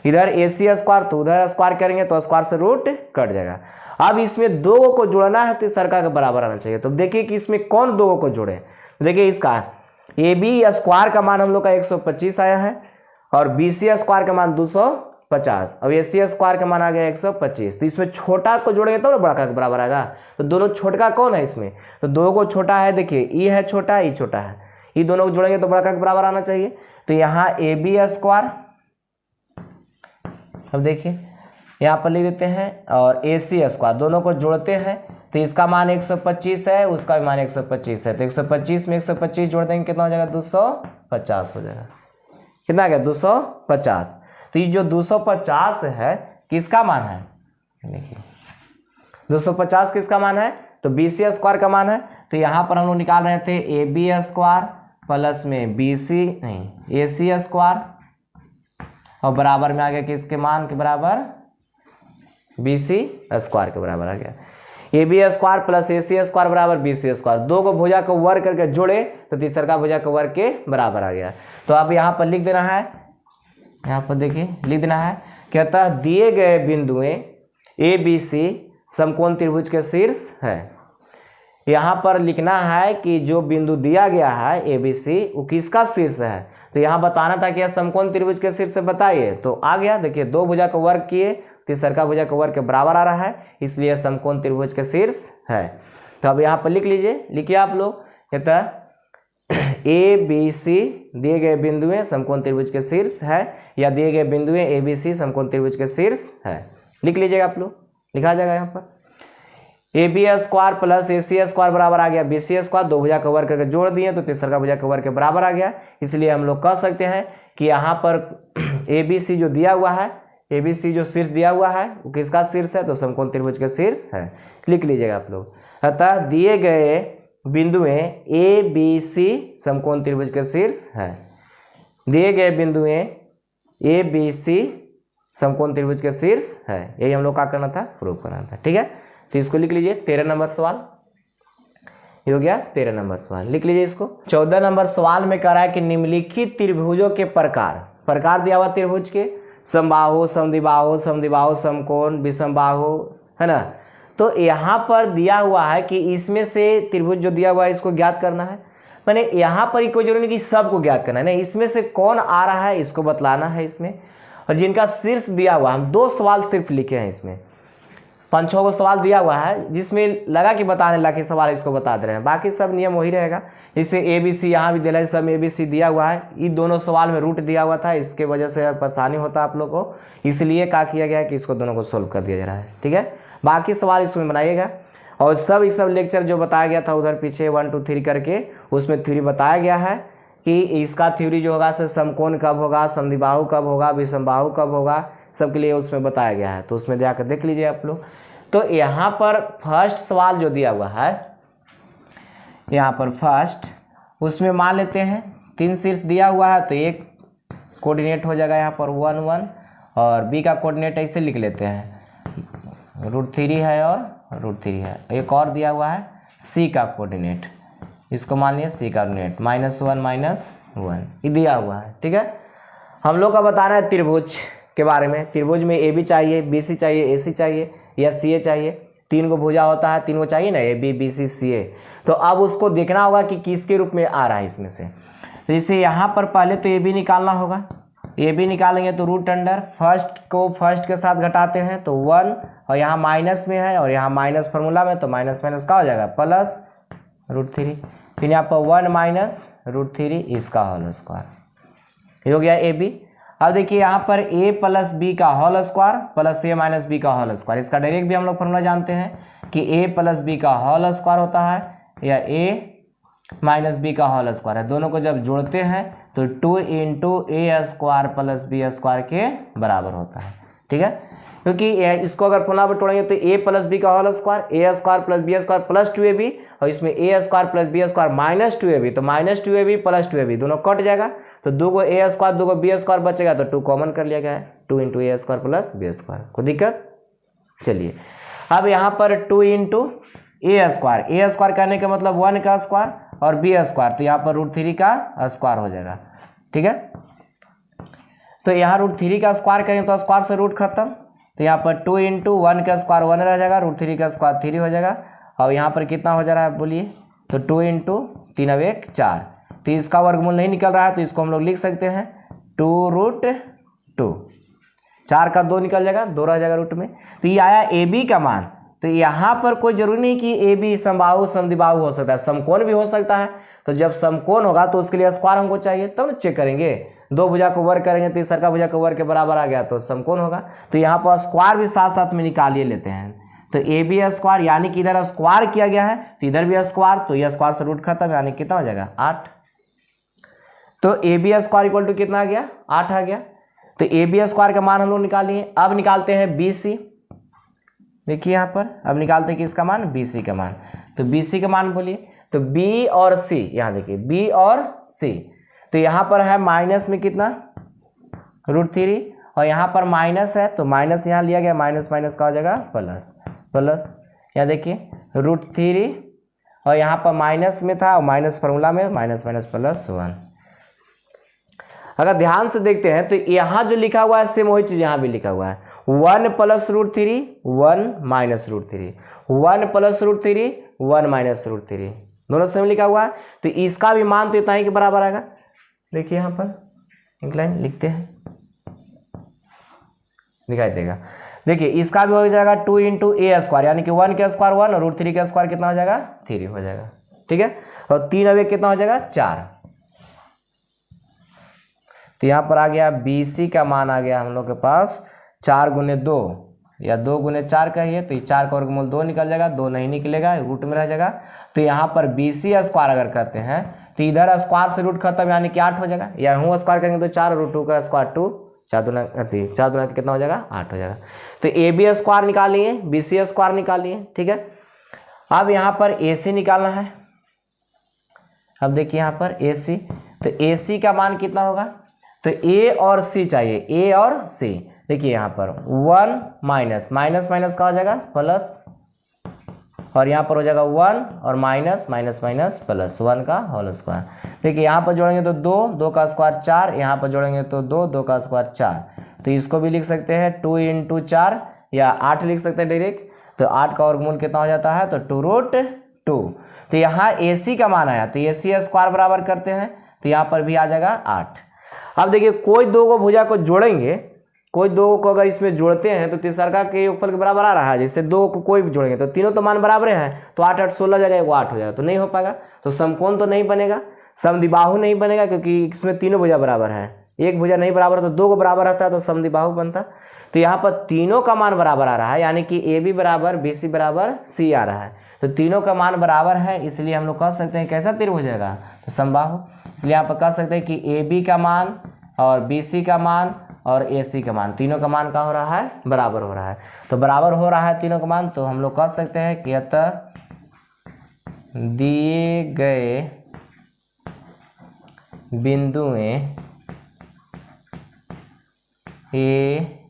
इधर AC स्क्वायर तो उधर स्क्वायर करेंगे तो स्क्वायर से रूट कट जाएगा। अब इसमें दो को जोड़ना है तो सर्कल के बराबर आना चाहिए। तो देखिए कि इसमें कौन दो को जोड़े, देखिए इसका AB स्क्वायर का मान हम लोग का 125 आया है, और BC स्क्वायर का मान 250, अब AC स्क्वायर का मान आ गया 125। तो इसमें छोटा को जोड़ेंगे तो ना बड़ा का बराबर आएगा। तो दोनों छोटा कौन है इसमें? तो दो को छोटा है, देखिए E है छोटा, E छोटा है, ये दोनों को जोड़ेंगे तो बड़ा का बराबर आना चाहिए। तो यहाँ AB स्क्वायर, अब देखिए यहाँ पर लिख देते हैं, और AC स्क्वायर, दोनों को जोड़ते हैं तो इसका मान 125 है, उसका भी मान 125 है, तो 125 में 125 जोड़ देंगे कितना हो जाएगा? 250 हो जाएगा। कितना आ गया? 250। तो ये जो 250 है किसका मान है? देखिए 250 किसका मान है? तो BC स्क्वायर का मान है। तो यहाँ पर हम लोग निकाल रहे थे AB स्क्वायर प्लस में AC स्क्वायर, और बराबर में आ गया किसके मान के बराबर? BC स्क्वायर के बराबर आ गया। AB square plus AC square बराबर BC स्क्वायर, दो को भुजा को वर्ग करके जोड़े तो तीसरा का भुजा के वर्ग के बराबर आ गया। तो अब यहाँ पर लिख देना है, यहाँ पर देखिए लिख देना है, कहता है दिए गए बिंदुएं ABC समकोण त्रिभुज के शीर्ष है। यहाँ पर लिखना है कि जो बिंदु दिया गया है ABC वो किसका शीर्ष है। तो यहाँ बताना था कि यह समकोण त्रिभुज के शीर्ष से बताइए, तो आ गया। देखिए दो भुजा का वर्ग किए, तीसरा भुजा का वर्ग के बराबर आ रहा है, इसलिए समकोण त्रिभुज के शीर्ष है। तो अब यहाँ पर लिख लीजिए, लिखिए आप लोग, कहता है ABC दिए गए बिंदुएं समकोण त्रिभुज के शीर्ष है, या दिए गए बिंदुएं ABC समकोण त्रिभुज के शीर्ष है। लिख लीजिएगा आप लोग, लिखा जाएगा यहाँ पर AB square plus AC square बराबर आ गया BC स्क्वायर, दो भुजा का वर्ग करके जोड़ दिए तो तीसरा भुजा का वर्ग के बराबर आ गया। इसलिए हम लोग कह सकते हैं कि यहाँ पर ABC जो दिया हुआ है, ABC जो शीर्ष दिया हुआ है वो किसका शीर्ष है? तो समकोण त्रिभुज के शीर्ष है। लिख लीजिएगा आप लोग। अतः दिए गए बिंदुएं ABC समकोण त्रिभुज के शीर्ष है। दिए गए बिंदुएं ABC समकोण त्रिभुज के शीर्ष है, यही हम लोग का करना था, प्रूव करना था। ठीक है, तो इसको लिख लीजिए 13 नंबर सवाल, ये हो गया 13 नंबर सवाल। लिख लीजिए इसको। 14 नंबर सवाल में कह रहा है कि निम्नलिखित त्रिभुजों के प्रकार दिया हुआ त्रिभुज के, समबाहु, समद्विबाहु, समद्विबाहु समकोण, विषमबाहु, है ना। तो यहाँ पर दिया हुआ है कि इसमें से त्रिभुज जो दिया हुआ है इसको ज्ञात करना है। मैंने यहाँ पर कोई जरूरी नहीं कि सबको ज्ञात करना है, नहीं, इसमें से कौन आ रहा है इसको बतलाना है इसमें। और जिनका शीर्ष दिया हुआ, हम 2 सवाल सिर्फ लिखे हैं इसमें, 5-6 को सवाल दिया हुआ है जिसमें लगा कि बताने लगे सवाल इसको बता दे रहे हैं, बाकी सब नियम वही रहेगा। जैसे ABC यहाँ भी दिया है, सब ABC दिया हुआ है, इन दोनों सवाल में रूट दिया हुआ था, इसके वजह से परेशानी होता है आप लोग को, इसलिए क्या किया गया है कि इसको दोनों को सोल्व कर दिया जा रहा है। ठीक है, बाकी सवाल इसमें बनाइएगा। और सब लेक्चर जो बताया गया था उधर पीछे 1 2 3 करके, उसमें थ्योरी बताया गया है कि इसका थ्योरी जो होगा से समकोण कब होगा, समद्विबाहु कब होगा, विषमबाहु कब होगा, सबके लिए उसमें बताया गया है। तो उसमें जाकर देख लीजिए आप लोग। तो यहाँ पर फर्स्ट सवाल जो दिया हुआ है, यहाँ पर फर्स्ट, उसमें मान लेते हैं 3 शीर्ष दिया हुआ है, तो एक कोऑर्डिनेट हो जाएगा यहाँ पर 1 1, और B का कोऑर्डिनेट ऐसे लिख लेते हैं, √3 है और √3 है। एक और दिया हुआ है C का कोऑर्डिनेट, इसको मान लिया C का कोऑर्डिनेट -1 -1, ये दिया हुआ है। ठीक है, हम लोग का बताना है त्रिभुज के बारे में। त्रिभुज में AB चाहिए, BC चाहिए, AC चाहिए या CA चाहिए। 3 को भुजा होता है, 3 को चाहिए ना, AB BC CA। तो अब उसको देखना होगा कि किसके रूप में आ रहा है इसमें से। तो जैसे यहाँ पर पहले तो AB निकालना होगा, AB निकालेंगे तो √अंडर, फर्स्ट को फर्स्ट के साथ घटाते हैं तो 1, और यहाँ माइनस में है और यहाँ माइनस फार्मूला में, तो माइनस माइनस का हो जाएगा प्लस √3, फिर यहाँ पर 1 - √3 इसका होल स्क्वायर, ये हो गया AB। अब देखिए यहाँ पर a प्लस बी का whole square plus a minus B का होल स्क्वायर, इसका डायरेक्ट भी हम लोग फॉर्मूला जानते हैं कि a प्लस बी का होल स्क्वायर होता है या a माइनस बी का होल स्क्वायर है। दोनों को जब जोड़ते हैं तो 2 into a square plus B square के बराबर होता है। ठीक है, क्योंकि इसको अगर फॉर्मूला पर तोड़ेंगे तो a प्लस बी का whole square A square plus B square plus 2ab और इसमें a square plus B square minus 2ab, तो माइनस 2ab प्लस 2ab दोनों कट जाएगा तो 2 को a स्क्वायर 2 को b स्क्वायर बचेगा तो 2 कॉमन कर लिया गया है, 2 into a square plus B square. कोई दिक्कत? चलिए अब यहाँ पर 2 इंटू ए स्क्वायर करने का मतलब 1 का स्क्वायर और बी स्क्वायर, तो यहाँ पर √3 का स्क्वायर हो जाएगा। ठीक है, तो यहाँ √3 का स्क्वायर करेंगे तो स्क्वायर से रूट खत्म, तो यहाँ पर 2 इंटू 1 का स्क्वायर 1 रह जाएगा, √3 का स्क्वायर 3 हो जाएगा और यहाँ पर कितना हो जा रहा है बोलिए, तो 2 इंटू 3 अब 1 4, तो इसका वर्गमूल नहीं निकल रहा है तो इसको हम लोग लिख सकते हैं 2√2, 4 का 2 निकल जाएगा, 2 रह जाएगा रूट में। तो ये आया ए बी का मान। तो यहाँ पर कोई जरूरी नहीं कि ए बी समबाहु समद्विबाहु हो सकता है, समकोण भी हो सकता है। तो जब समकोण होगा तो उसके लिए स्क्वायर हमको चाहिए तब तो चेक करेंगे, 2 भुजा को वर्ग करेंगे तो तीसरा भुजा को वर्ग के बराबर आ गया तो समकोण होगा। तो यहाँ पर स्क्वायर भी साथ साथ में निकालिए लेते हैं, तो ए बी स्क्वायर यानी कि इधर स्क्वायर किया गया है तो इधर भी स्क्वायर, तो यह स्क्वायर से रूट खत्म यानी कितना हो जाएगा 8। तो a b square equal to कितना आ गया 8 आ गया। तो ए बी स्क्वायर का मान हम लोग निकालिए। अब निकालते हैं बी सी, देखिए यहाँ पर अब निकालते हैं किसका मान, बी सी का मान। तो बी सी का मान बोलिए, तो बी और सी, यहाँ देखिए बी और सी, तो यहाँ पर है माइनस में कितना √3 और यहाँ पर माइनस है तो माइनस यहाँ लिया गया, माइनस माइनस का हो जाएगा प्लस प्लस, यहाँ देखिए √3 और यहाँ पर माइनस में था और माइनस फॉर्मूला में माइनस माइनस प्लस 1। अगर ध्यान से देखते हैं तो यहाँ जो लिखा हुआ है सेम वही चीज यहाँ भी लिखा हुआ है, 1 प्लस √3 1 माइनस √3, 1 प्लस √3 1 माइनस √3, दोनों सेम लिखा हुआ है। तो इसका भी मान तो इतना ही के बराबर आएगा। देखिए यहाँ पर एक लाइन लिखते हैं, दिखाई देगा। देखिए इसका भी हो जाएगा 2 इंटू ए स्क्वायर यानी कि 1 का स्क्वायर 1 और √3 का स्क्वायर कितना हो जाएगा 3 हो जाएगा। ठीक है, और 3 अब कितना हो जाएगा 4। तो यहाँ पर आ गया बी सी का मान आ गया हम लोग के पास 4 गुने 2 या 2 गुने 4 का ही है, तो ये 4 का वर्गमूल 2 निकल जाएगा, 2 नहीं निकलेगा रूट में रह जाएगा। तो यहाँ पर बी सी स्क्वायर अगर करते हैं तो इधर स्क्वायर से रूट खत्म यानी कि 8 हो जाएगा, या हूँ स्क्वायर करेंगे तो 4 √2 का स्क्वायर 2, 4 दूना कितना हो जाएगा 8 हो जाएगा। तो ए बी स्क्वायर निकालिए, बी सी स्क्वायर निकालिए। ठीक है, अब यहाँ पर ए सी निकालना है। अब देखिए यहाँ पर ए सी, तो ए सी का मान कितना होगा, तो ए और सी चाहिए, ए और सी। देखिए यहाँ पर 1 माइनस माइनस माइनस का हो जाएगा प्लस, और यहाँ पर हो जाएगा 1 और माइनस माइनस माइनस प्लस 1 का होल स्क्वायर। देखिए यहाँ पर जोड़ेंगे तो 2 का स्क्वायर 4, यहाँ पर जोड़ेंगे तो 2 का स्क्वायर 4, तो इसको भी लिख सकते हैं 2 इंटू 4 या 8 लिख सकते हैं डायरेक्ट। तो 8 का वर्गमूल कितना हो जाता है, तो 2√2। तो यहाँ ए सी का मान आया, तो ए सी स्क्वायर बराबर करते हैं तो यहाँ पर भी आ जाएगा 8। अब देखिए कोई 2 को भुजा को जोड़ेंगे, कोई 2 को अगर इसमें जोड़ते हैं तो तीसरा के योगफल के बराबर आ रहा है, जैसे 2 को कोई भी जोड़ेंगे तो तीनों तो मान बराबर हैं, तो 8 8 16 जाएगा, वो 8 हो जाएगा, तो नहीं हो पाएगा। तो समकोण तो नहीं बनेगा, समद्विबाहु नहीं बनेगा, क्योंकि इसमें तीनों भुजा बराबर है, एक भुजा नहीं बराबर तो 2 को बराबर रहता है तो समद्विबाहु बनता। तो यहाँ पर तीनों का मान बराबर आ रहा है, यानी कि ए बी बराबर बी सी बराबर सी आ रहा है, तो तीनों का मान बराबर है, इसलिए हम लोग कह सकते हैं कैसा त्रिभुज हो जाएगा, तो समबाहु। इसलिए यहाँ पर कह सकते हैं कि ए बी का मान और बी सी का मान और ए सी का मान, तीनों का मान क्या हो रहा है, बराबर हो रहा है। तो बराबर हो रहा है तीनों का मान, तो हम लोग कह सकते हैं कि अतः दिए गए बिंदुएं ए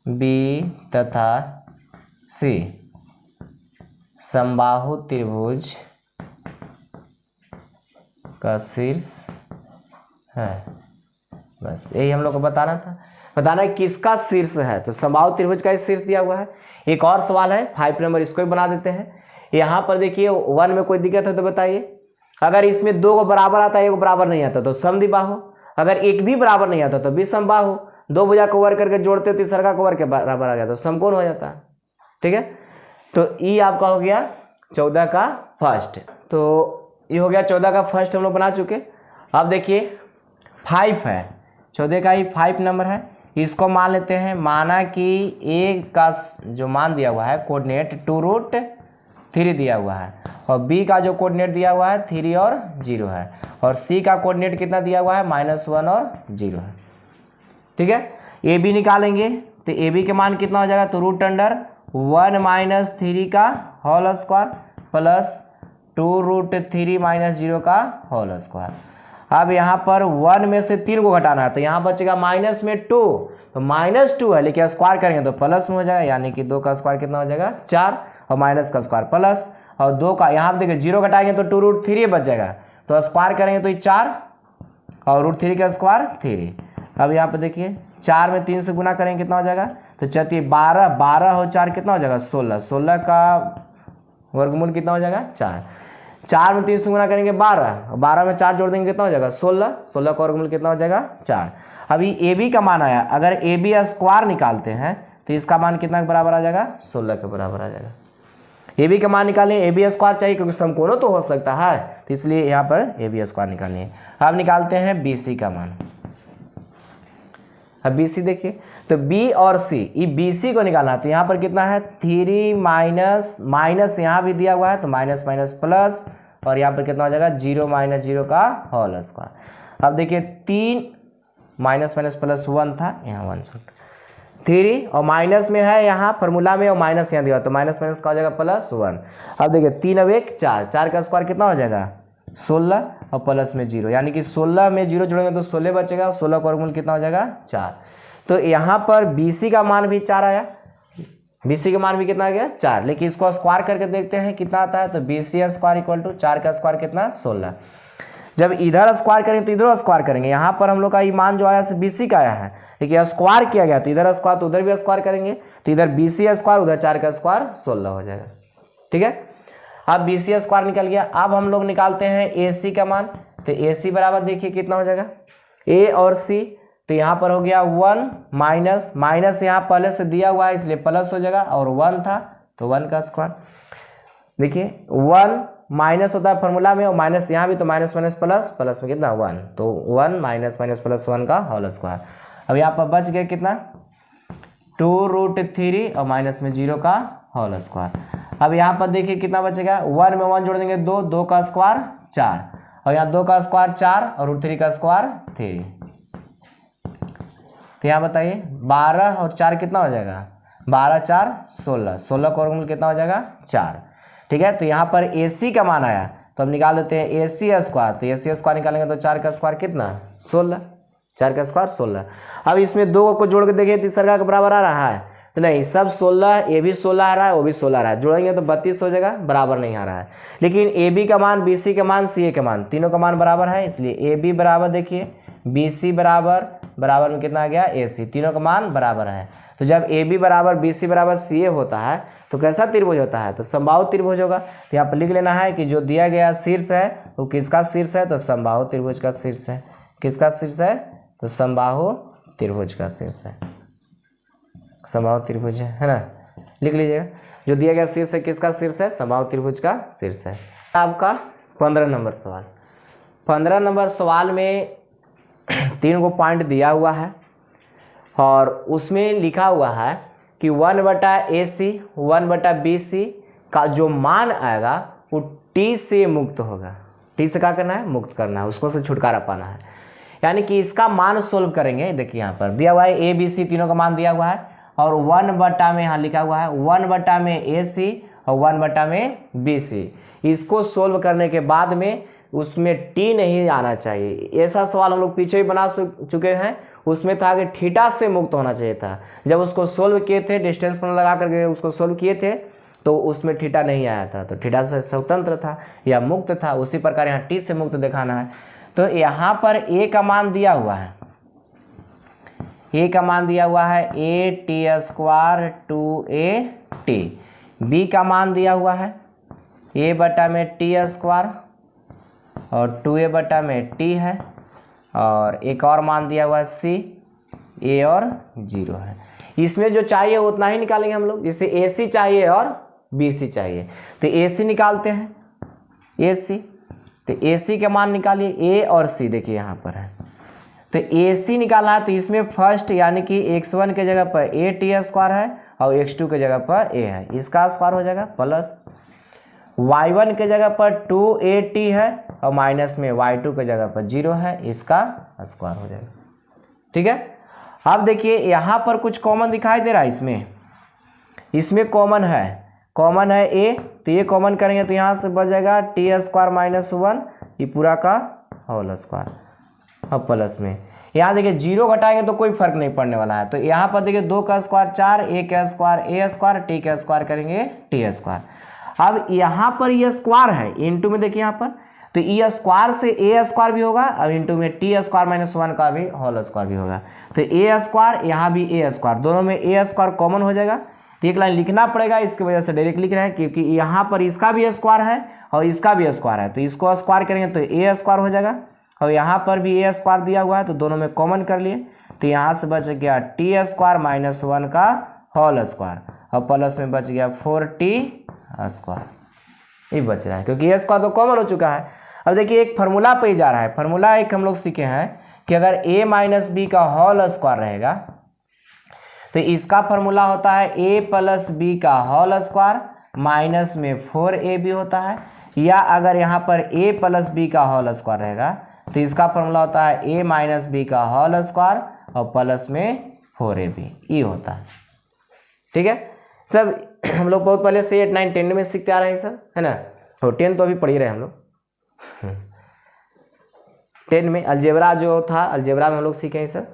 बी तथा सी समबाहु त्रिभुज का शीर्ष है। बस यही हम लोग को बताना था, बताना है किसका शीर्ष है, तो समबाहु त्रिभुज का शीर्ष दिया हुआ है। एक और सवाल है 5 नंबर, इसको भी बना देते हैं। यहाँ पर देखिए 1 में कोई दिक्कत है तो बताइए, अगर इसमें 2 को बराबर आता है, 1 को बराबर नहीं आता तो समद्विबाहु, अगर एक भी बराबर नहीं आता तो विषमबाहु, 2 भुजा को वर्ग करके जोड़ते हो तीसरा को वर्ग के बराबर आ गया तो समकोण हो जाता है। ठीक है, तो ई आपका हो गया 14 का फर्स्ट, तो ये हो गया 14 का फर्स्ट हम लोग बना चुके। अब देखिए 5 है, 14 का ही 5 नंबर है, इसको मान लेते हैं। माना कि ए का जो मान दिया हुआ है कोऑर्डिनेट 2√3 दिया हुआ है, और बी का जो कोऑर्डिनेट दिया हुआ है 3 और 0 है, और सी का कोऑर्डिनेट कितना दिया हुआ है -1 और 0 है। ठीक है, ए बी निकालेंगे तो ए बी के मान कितना हो जाएगा, तो √1 - 3 का होल स्क्वायर प्लस 2√3 - 0 का होल स्क्वायर। अब यहाँ पर 1 में से 3 को घटाना है, तो यहाँ बचेगा माइनस में 2, तो -2 है, लेकिन स्क्वायर करेंगे तो प्लस में हो जाएगा, यानी कि 2 का स्क्वायर कितना हो जाएगा 4, और माइनस का स्क्वायर प्लस, और 2 का यहाँ पर देखिए 0 घटाएंगे तो 2√3 बच जाएगा, तो स्क्वायर करेंगे तो 4 और √3 का स्क्वायर 3। अब यहाँ पर देखिए 4 में 3 से गुना करेंगे कितना हो जाएगा, तो चलिए 12 और 4 कितना हो जाएगा 16 का वर्गमूल कितना हो जाएगा 4। 4 में 3 से गुना करेंगे 12 में 4 जोड़ देंगे कितना हो जाएगा 16 का वर्गमूल कितना हो जाएगा 4। अभी ए बी का मान आया, अगर ए बी स्क्वायर निकालते हैं तो इसका मान कितना के बराबर आ जाएगा 16 के बराबर आ जाएगा। ए बी का मान निकालें, ए बी स्क्वायर चाहिए क्योंकि समकोणों तो हो सकता है, तो इसलिए यहाँ पर ए बी स्क्वायर निकालनी है। अब निकालते हैं बी सी का मान। अब बी सी देखिए, तो बी और सी, ये बी सी को निकालना है, तो यहाँ पर कितना है 3 माइनस यहाँ भी दिया हुआ है तो माइनस प्लस, और यहाँ पर कितना हो जाएगा 0 - 0 का होल स्क्वायर। अब देखिए 3 माइनस प्लस 1 था, यहाँ 1 3, और माइनस में है यहाँ फार्मूला में, और माइनस यहाँ दिया तो माइनस का हो जाएगा +1। अब देखिए 3 और 1 4 का स्क्वायर कितना हो जाएगा 16, और प्लस में 0, यानी कि 16 में 0 जोड़ेंगे तो 16 बचेगा, 16 का वर्गमूल कितना हो जाएगा 4। तो यहाँ पर BC का मान भी 4 आया, BC का मान भी कितना आ गया 4, लेकिन इसको स्क्वायर करके देखते हैं कितना आता है, तो BC स्क्वायर = 4 का स्क्वायर कितना 16। जब इधर स्क्वायर करेंगे तो इधर स्क्वायर करेंगे, यहाँ पर हम लोग का मान जो आया BC का आया है, लेकिन स्क्वायर किया गया तो इधर स्क्वायर तो उधर भी स्क्वायर करेंगे, तो इधर BC स्क्वायर उधर 4 का स्क्वायर 16 हो जाएगा। ठीक है, अब BC स्क्वायर निकल गया। अब हम लोग निकालते हैं AC का मान, तो AC बराबर देखिए कितना हो जाएगा A और C, तो यहाँ पर हो गया 1 माइनस यहाँ पहले से दिया हुआ है इसलिए प्लस हो जाएगा, और 1 था तो 1 का स्क्वायर। देखिए 1 माइनस होता है फार्मूला में, और माइनस यहाँ भी तो माइनस प्लस में कितना 1, तो 1 माइनस प्लस 1 का होल स्क्वायर। अब यहाँ पर बच गया कितना 2√3 और माइनस में 0 का होल स्क्वायर। अब यहाँ पर देखिए कितना बचेगा, 1 में 1 जोड़ देंगे 2 का स्क्वायर 4, और यहाँ 2 का स्क्वायर 4 और √3 का स्क्वायर 3। तो यहाँ बताइए 12 और 4 कितना हो जाएगा 12 4 16 का वर्गमूल कितना हो जाएगा 4। ठीक है, तो यहाँ पर AC का मान आया, तो हम निकाल देते हैं AC स्क्वायर, तो AC स्क्वायर निकालेंगे तो 4 का स्क्वायर कितना 16, 4 का स्क्वायर 16। अब इसमें 2 को जोड़ के देखिए तीसरा का बराबर आ रहा है, तो नहीं सब 16, ये भी 16 आ रहा है वो भी 16 आ रहा है, जोड़ेंगे तो 32 हो जाएगा, बराबर नहीं आ रहा है। लेकिन AB का मान BC का मान CA का मान तीनों का मान बराबर है, इसलिए AB बराबर देखिए BC बराबर में कितना आ गया AC, तीनों का मान बराबर है। तो जब AB बराबर BC बराबर CA होता है तो कैसा त्रिभुज होता है, तो समबाहु त्रिभुज होगा। तो यहाँ पर लिख लेना है कि जो दिया गया शीर्ष है वो किसका शीर्ष है, तो समबाहु त्रिभुज का शीर्ष है। किसका शीर्ष है, तो समबाहु त्रिभुज का शीर्ष है, समबाहु त्रिभुज है ना, लिख लीजिएगा। जो दिया गया शीर्ष है किसका शीर्ष है, समबाहु त्रिभुज का शीर्ष है। आपका 15 नंबर सवाल, 15 नंबर सवाल में 3 को पॉइंट दिया हुआ है, और उसमें लिखा हुआ है कि 1/AC 1/BC का जो मान आएगा वो T से मुक्त होगा। T से क्या करना है, मुक्त करना है, उसको से छुटकारा पाना है। यानी कि इसका मान सोल्व करेंगे। देखिए यहाँ पर दिया हुआ है ABC तीनों का मान दिया हुआ है, और 1/, में यहाँ लिखा हुआ है 1/, में AC और 1/, में BC। इसको सोल्व करने के बाद में उसमें T नहीं आना चाहिए। ऐसा सवाल हम लोग पीछे ही बना चुके हैं, उसमें था कि थीटा से मुक्त होना चाहिए था। जब उसको सोल्व किए थे, डिस्टेंस पर लगा करके उसको सोल्व किए थे, तो उसमें थीटा नहीं आया था, तो थीटा से स्वतंत्र था या मुक्त था। उसी प्रकार यहाँ T से मुक्त दिखाना है। तो यहाँ पर A का मान दिया हुआ है, A का मान दिया हुआ है AT² 2AT। B का मान दिया हुआ है A/, में T² और 2A/, में T है, और एक और मान दिया हुआ है C, A और 0 है। इसमें जो चाहिए उतना ही निकालेंगे हम लोग। जैसे AC चाहिए और BC चाहिए, तो AC निकालते हैं, AC, तो AC का मान निकालिए A और C। देखिए यहाँ पर है, तो AC निकालना है, तो इसमें फर्स्ट यानी कि x1 के जगह पर AT² है और x2 के जगह पर A है, इसका स्क्वायर हो जाएगा, प्लस y1 के जगह पर 2AT है और माइनस में y2 के जगह पर 0 है, इसका स्क्वायर हो जाएगा। ठीक है, अब देखिए यहाँ पर कुछ कॉमन दिखाई दे रहा है, इसमें कॉमन है a, तो ये कॉमन करेंगे तो यहाँ से बच जाएगा t² - 1, ये पूरा का होल स्क्वायर। अब प्लस में यहाँ देखिए 0 घटाएंगे तो कोई फर्क नहीं पड़ने वाला है, तो यहाँ पर देखिए 2 का स्क्वायर 4, a का स्क्वायर a², t का स्क्वायर करेंगे t²। अब यहाँ पर ये स्क्वायर है, इंटू में देखिए यहाँ पर, तो ये स्क्वायर से a² भी होगा, अब इंटू में t² - 1 का भी होल स्क्वायर भी होगा, तो a², यहाँ भी a², दोनों में a² कॉमन हो जाएगा। तो एक लाइन लिखना पड़ेगा, इसकी वजह से डायरेक्ट लिख रहे हैं, क्योंकि यहाँ पर इसका भी स्क्वायर है और इसका भी स्क्वायर है, तो इसको स्क्वायर करेंगे तो a² हो जाएगा, और यहाँ पर भी a² दिया हुआ है, तो दोनों में कॉमन कर लिए, तो यहाँ से बच गया t² - 1 का होल स्क्वायर, और प्लस में बच गया 4t², ये बच रहा है क्योंकि a² तो कॉमन हो चुका है। अब देखिए एक फार्मूला पे ही जा रहा है, फार्मूला एक हम लोग सीखे हैं कि अगर a - b का होल स्क्वायर रहेगा तो इसका फार्मूला होता है a + b का होल स्क्वायर माइनस में 4ab होता है, या अगर यहाँ पर a + b का होल स्क्वायर रहेगा तो इसका फार्मूला होता है a - b का होल स्क्वायर और प्लस में 4ab, ये होता है। ठीक है, सब हम लोग बहुत पहले से 8, 9, 10 में सीखते आ रहे हैं सर, है ना, और 10 तो अभी पढ़ ही रहे हम लोग। 10 में अलजेब्रा जो था, अलजेब्रा में हम लोग सीखे हैं सर,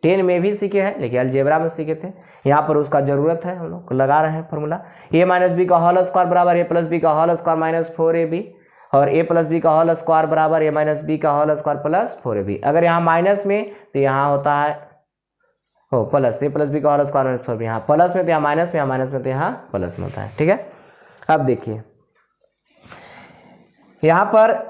10 में भी सीखे हैं, लेकिन अलजेब्रा में सीखे थे, यहाँ पर उसका ज़रूरत है, हम लोग लगा रहे हैं फार्मूला a - b का होल स्क्वायर बराबर a + b का होल स्क्वायर माइनस 4ab, और a + b का होल स्क्वायर बराबर a - b का होल स्क्वायर प्लस 4ab। अगर यहाँ माइनस में तो यहाँ होता है प्लस a + b का होल स्क्वायर माइनस 4ab, यहाँ प्लस में तो यहाँ माइनस में, यहाँ माइनस में तो यहाँ प्लस में होता है। ठीक है, अब देखिए यहाँ पर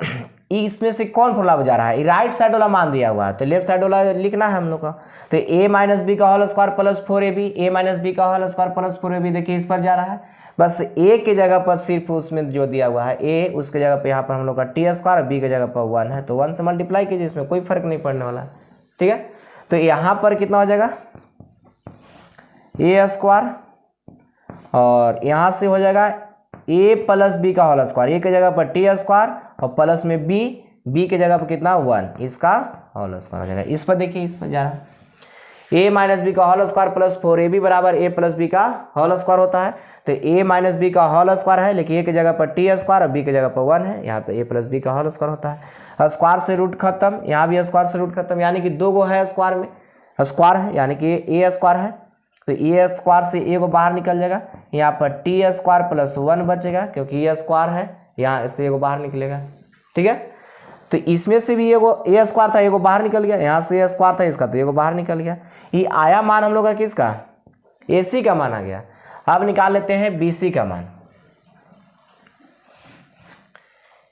इसमें से कौन फॉर्मूला बजा रहा है, राइट साइड वाला मान दिया हुआ है, तो लेफ्ट साइड वाला लिखना है हम लोग का, तो a - b का whole square plus 4ab, a - b का होल स्क्वायर प्लस 4ab, देखिए इस पर जा रहा है, बस a के जगह पर सिर्फ उसमें जो दिया हुआ है a, उसके जगह पे यहाँ पर हम लोग का t² और b के जगह पर 1 है, तो 1 से मल्टीप्लाई कीजिए, इसमें कोई फर्क नहीं पड़ने वाला है। ठीक है, तो यहाँ पर कितना हो जाएगा a², और यहाँ से हो जाएगा a + b का होल स्क्वायर, a के जगह पर t² और प्लस में b के जगह पर कितना 1, इसका होल स्क्वायर हो जाएगा। इस पर देखिए, इस पर जा रहा है a - b का होल स्क्वायर प्लस 4ab बराबर a + b का होल स्क्वायर होता है, तो a - b का होल स्क्वायर है, लेकिन a की जगह पर t² और b की जगह पर 1 है, यहाँ पे a + b का होल स्क्वायर होता है। स्क्वायर से रूट खत्म, यहाँ भी स्क्वायर से रूट खत्म, यानी कि 2 गो है स्क्वायर में, स्क्वायर है यानी कि a² है, तो a² से a को बाहर निकल जाएगा, यहाँ पर t² + 1 बचेगा, क्योंकि ये स्क्वायर है, यहाँ से a को बाहर निकलेगा। ठीक है, तो इसमें से भी a² था, a को बाहर निकल गया, यहाँ से a² था इसका, तो a को बाहर निकल गया। ये आया मान हम लोग का किसका, AC का मान आ गया। अब निकाल लेते हैं BC का मान,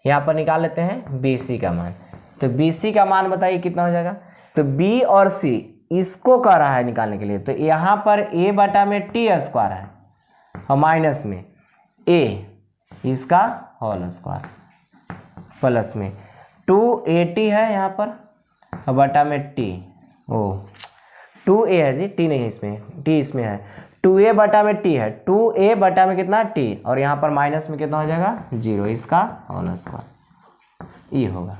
यहाँ पर निकाल लेते हैं BC का मान, तो BC का मान बताइए कितना हो जाएगा, तो B और C इसको कह रहा है निकालने के लिए, तो यहाँ पर a में t² है और माइनस में a इसका होल स्क्वायर प्लस में 2AT है यहाँ पर और बटा में t, 2a है जी, t नहीं है इसमें, t इसमें है, 2a बटा में t है, 2a बटा में कितना t, और यहाँ पर माइनस में कितना हो जाएगा 0, इसका होल स्क्वायर, ये होगा।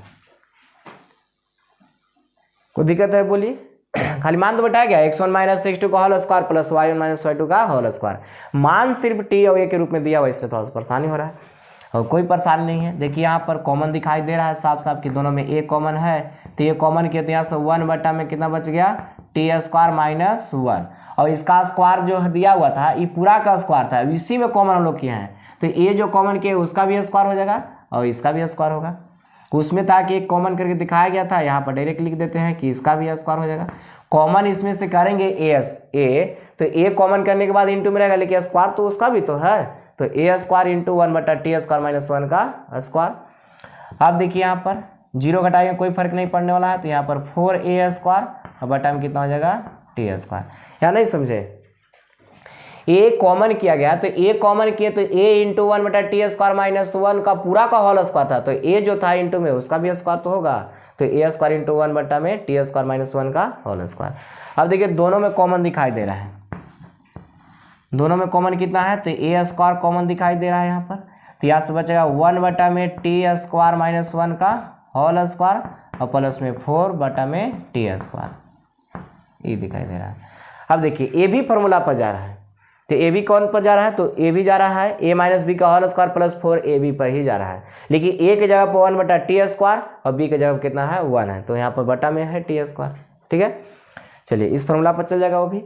कोई दिक्कत है बोलिए, खाली मान तो बताया गया x1 - x2 का whole square plus y1 - y2 का होल स्क्वायर, मान सिर्फ t और a के रूप में दिया हुआ, इसलिए थोड़ा सा परेशानी हो रहा है, और कोई परेशानी नहीं है। देखिए यहाँ पर कॉमन दिखाई दे रहा है साफ साफ कि दोनों में a कॉमन है, तो ये कॉमन किया तो यहाँ से 1 बटा में कितना बच गया t² - 1, और इसका स्क्वायर जो दिया हुआ था ये पूरा का स्क्वायर था, इसी में कॉमन हम लोग किए हैं, तो ये जो कॉमन किए उसका भी स्क्वायर हो जाएगा और इसका भी स्क्वायर होगा। उसमें था कि एक कॉमन करके दिखाया गया था, यहाँ पर डायरेक्ट लिख देते हैं कि इसका भी स्क्वायर हो जाएगा। कॉमन इसमें से करेंगे a, तो a कॉमन करने के बाद इंटू में रहेगा, लेकिन स्क्वायर तो उसका भी तो है, तो a² इंटू 1 बटा t² - 1 का स्क्वायर। अब देखिए यहाँ पर 0 घटाएंगे कोई फर्क नहीं पड़ने वाला है, तो यहाँ पर 4a² और बटा में कितना हो जाएगा t²। यहाँ नहीं समझे, a कॉमन किया गया, तो a कॉमन किए तो a इंटू 1 बटा t² - 1 का पूरा का होल स्क्वायर था, तो a जो था इंटू में उसका भी स्क्वायर तो होगा, तो ए स्क्वायर इंटू 1 बटा में टी स्क्वायर माइनस 1 का होल स्क्वायर। अब देखिए दोनों में कॉमन दिखाई दे रहा है, दोनों में कॉमन कितना है, तो ए स्क्वायर कॉमन दिखाई दे रहा है यहाँ पर, तो यहाँ से बचेगा 1 बटा में टी स्क्वायर माइनस 1 का होल स्क्वायर और प्लस में 4 बटा में टी स्क्वायर, ये दिखाई दे रहा है। अब देखिए ए भी फॉर्मूला पर जा रहा है, तो ए बी कौन पर जा रहा है, तो ए बी जा रहा है ए माइनस बी का whole square plus 4 a b पर ही जा रहा है, लेकिन ए के जगह पर 1 बटा टी स्क्वायर और बी के जगह पर कितना है 1 है, तो यहाँ पर बटा में है टी स्क्वायर। ठीक है, चलिए इस फॉर्मूला पर चल जाएगा वो भी।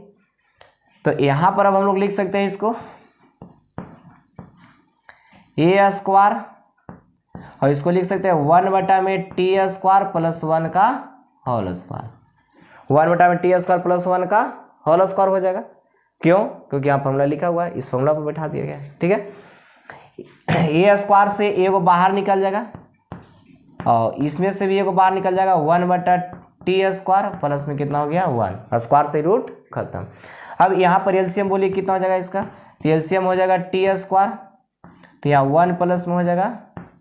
तो यहाँ पर अब हम लोग लिख सकते हैं इसको ए स्क्वायर और इसको लिख सकते हैं 1 बटा में टी स्क्वायर प्लस 1 का होल स्क्वायर। 1 बटा में टी स्क्वायर प्लस 1 का होल स्क्वायर हो जाएगा, क्यों, क्योंकि यहाँ फॉर्मूला लिखा हुआ है, इस फॉर्मूला पर बैठा दिया गया है। ठीक है, ए स्क्वायर से ए को बाहर निकल जाएगा और इसमें से भी ए को बाहर निकल जाएगा, 1 बटा टी स्क्वायर प्लस में कितना हो गया 1, स्क्वायर से रूट खत्म। अब यहाँ पर एलसीएम बोलिए कितना हो जाएगा इसका, तो एलसीएम हो जाएगा टी स्क्वायर, तो यहाँ 1 प्लस में हो जाएगा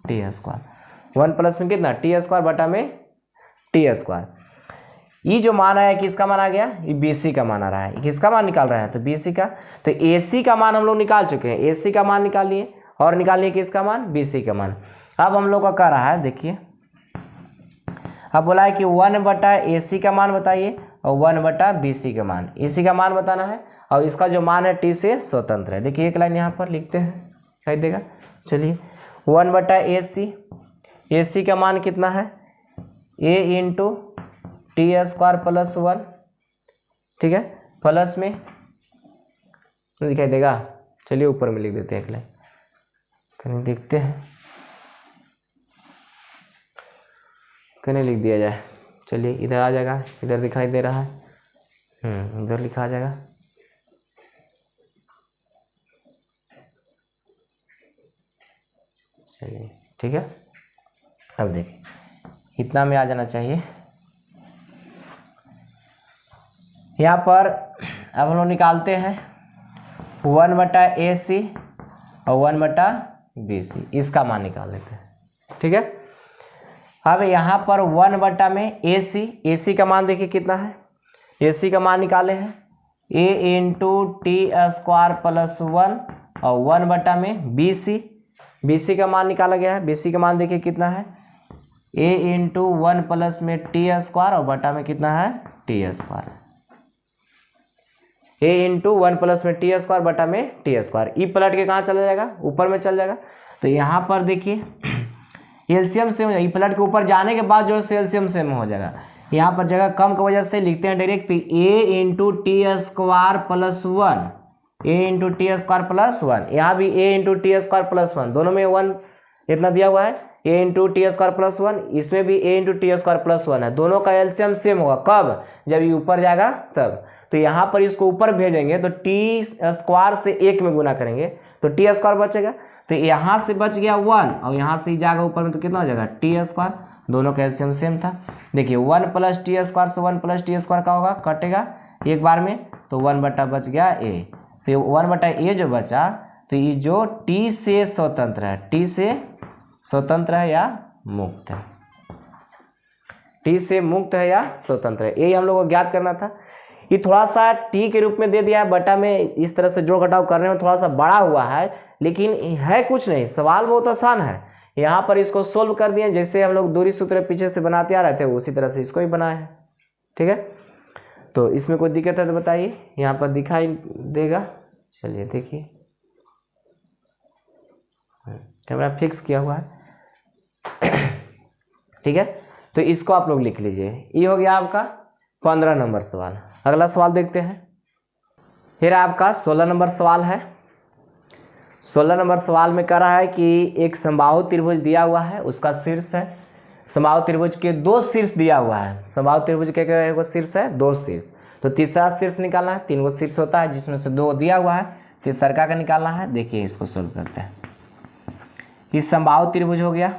टी स्क्वायर, 1 प्लस में कितना टी स्क्वायर बटा में टी स्क्वायर। ये जो मान आया किसका मान आ गया, ये बी सी का मान आ रहा है, किसका मान निकाल रहा है, तो बी सी का। तो ए सी का मान हम लोग निकाल चुके हैं, ए सी का मान निकाल लिए और निकाल लिए किसका मान, बी सी का मान। अब हम लोग का कह रहा है, देखिए अब बोला है कि 1 बटा ए सी का मान बताइए और 1 बटा बी सी का मान, ए सी का मान बताना है और इसका जो मान है टी से स्वतंत्र है। देखिए एक लाइन यहाँ पर लिखते हैं, दिखाई देगा। चलिए 1 बटा ए सी का मान कितना है, ए इंटू टी स्क्वायर प्लस 1, ठीक है, प्लस में तो दिखाई देगा। चलिए ऊपर में लिख देते हैं एक लाइन, कहीं देखते हैं कहीं लिख दिया जाए। चलिए इधर आ जाएगा, इधर दिखाई दे रहा है, इधर लिखा आ जाएगा। चलिए ठीक है, अब देखिए इतना में आ जाना चाहिए। यहाँ पर अब हम लोग निकालते हैं 1 बटा ए सी और 1 बटा बी सी, इसका मान निकाल लेते हैं। ठीक है, अब यहाँ पर 1 बटा में ए सी का मान देखिए कितना है, ए सी का मान निकाले हैं ए इंटू टी स्क्वायर प्लस 1 और 1 बटा में बी सी का मान निकाला गया है। बी सी का मान देखिए कितना है, ए इंटू 1 प्लस में टी स्क्वायर और बटा में कितना है टी स्क्वायर, ए इंटू 1 प्लस में टी स्क्वायर बटा में टी स्क्वायर। ई पलट के कहाँ चला जाएगा, ऊपर में चल जाएगा। तो यहाँ पर देखिए एलसीएम सेम हो जाएगा, ई पलट के ऊपर जाने के बाद जो है एलसीएम सेम हो जाएगा। यहाँ पर जगह कम की वजह से लिखते हैं डायरेक्ट ए इंटू टी स्क्वायर प्लस 1, ए इंटू टी स्क्वायर प्लस 1, यहाँ भी ए इंटू टी स्क्वायर प्लस 1, दोनों में 1 इतना दिया हुआ है, ए इंटू टी स्क्वायर प्लस 1, इसमें भी ए इंटू टी स्क्वायर प्लस 1 है। दोनों का एलसीएम सेम होगा, कब, जब ये ऊपर जाएगा तब। तो यहाँ पर इसको ऊपर भेजेंगे तो टी स्क्वायर से 1 में गुना करेंगे तो टी स्क्वायर बचेगा, तो यहाँ से बच गया 1 और यहाँ से जाएगा ऊपर में तो कितना हो जाएगा टी स्क्वायर, दोनों का एलसीएम सेम था। देखिए 1 प्लस टी स्क्वायर से 1 प्लस टी स्क्वायर का होगा, कटेगा एक बार में, तो 1 बटा बच गया ए, तो 1 बटा ए जो बचा, तो ये जो टी से स्वतंत्र है, टी से स्वतंत्र है या मुक्त है, टी से मुक्त है या स्वतंत्र है, यही हम लोग को ज्ञात करना था। ये थोड़ा सा टी के रूप में दे दिया है, बटा में इस तरह से जोड़ घटाव करने में थोड़ा सा बड़ा हुआ है, लेकिन है कुछ नहीं, सवाल बहुत आसान है। यहाँ पर इसको सोल्व कर दिए, जैसे हम लोग दूरी सूत्र पीछे से बनाते आ रहे थे उसी तरह से इसको ही बनाया है। ठीक है, तो इसमें कोई दिक्कत है तो बताइए, यहाँ पर दिखाई देगा। चलिए देखिए कैमरा फिक्स किया हुआ है। ठीक है, तो इसको आप लोग लिख लीजिए। ये हो गया आपका 15 नंबर सवाल। अगला सवाल देखते हैं, फिर आपका 16 नंबर सवाल है। 16 नंबर सवाल में कह रहा है कि एक समबाहु त्रिभुज दिया हुआ है, उसका शीर्ष है, समबाहु त्रिभुज के 2 शीर्ष दिया हुआ है। समबाहु त्रिभुज के क्या शीर्ष है, 2 शीर्ष, तो तीसरा शीर्ष निकालना है। 3 गो शीर्ष होता है जिसमें से 2 दिया हुआ है, तीसरा का निकालना है। देखिए इसको सोल्व करते हैं। इस समबाहु त्रिभुज हो गया,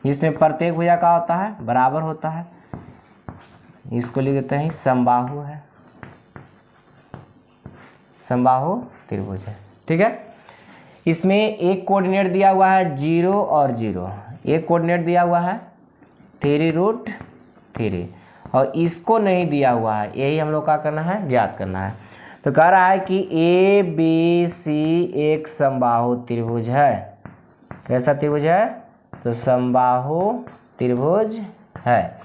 जिसमें प्रत्येक भुजा का होता है बराबर होता है, इसको लिख देते हैं समबाहु है, समबाहु त्रिभुज है। ठीक है, इसमें एक कोऑर्डिनेट दिया हुआ है 0 और 0, एक कोऑर्डिनेट दिया हुआ है, 3√3 और इसको नहीं दिया हुआ है, यही हम लोग का करना है, ज्ञात करना है। तो कह रहा है कि ABC एक समबाहु त्रिभुज है। कैसा त्रिभुज है? तो समबाहु त्रिभुज है।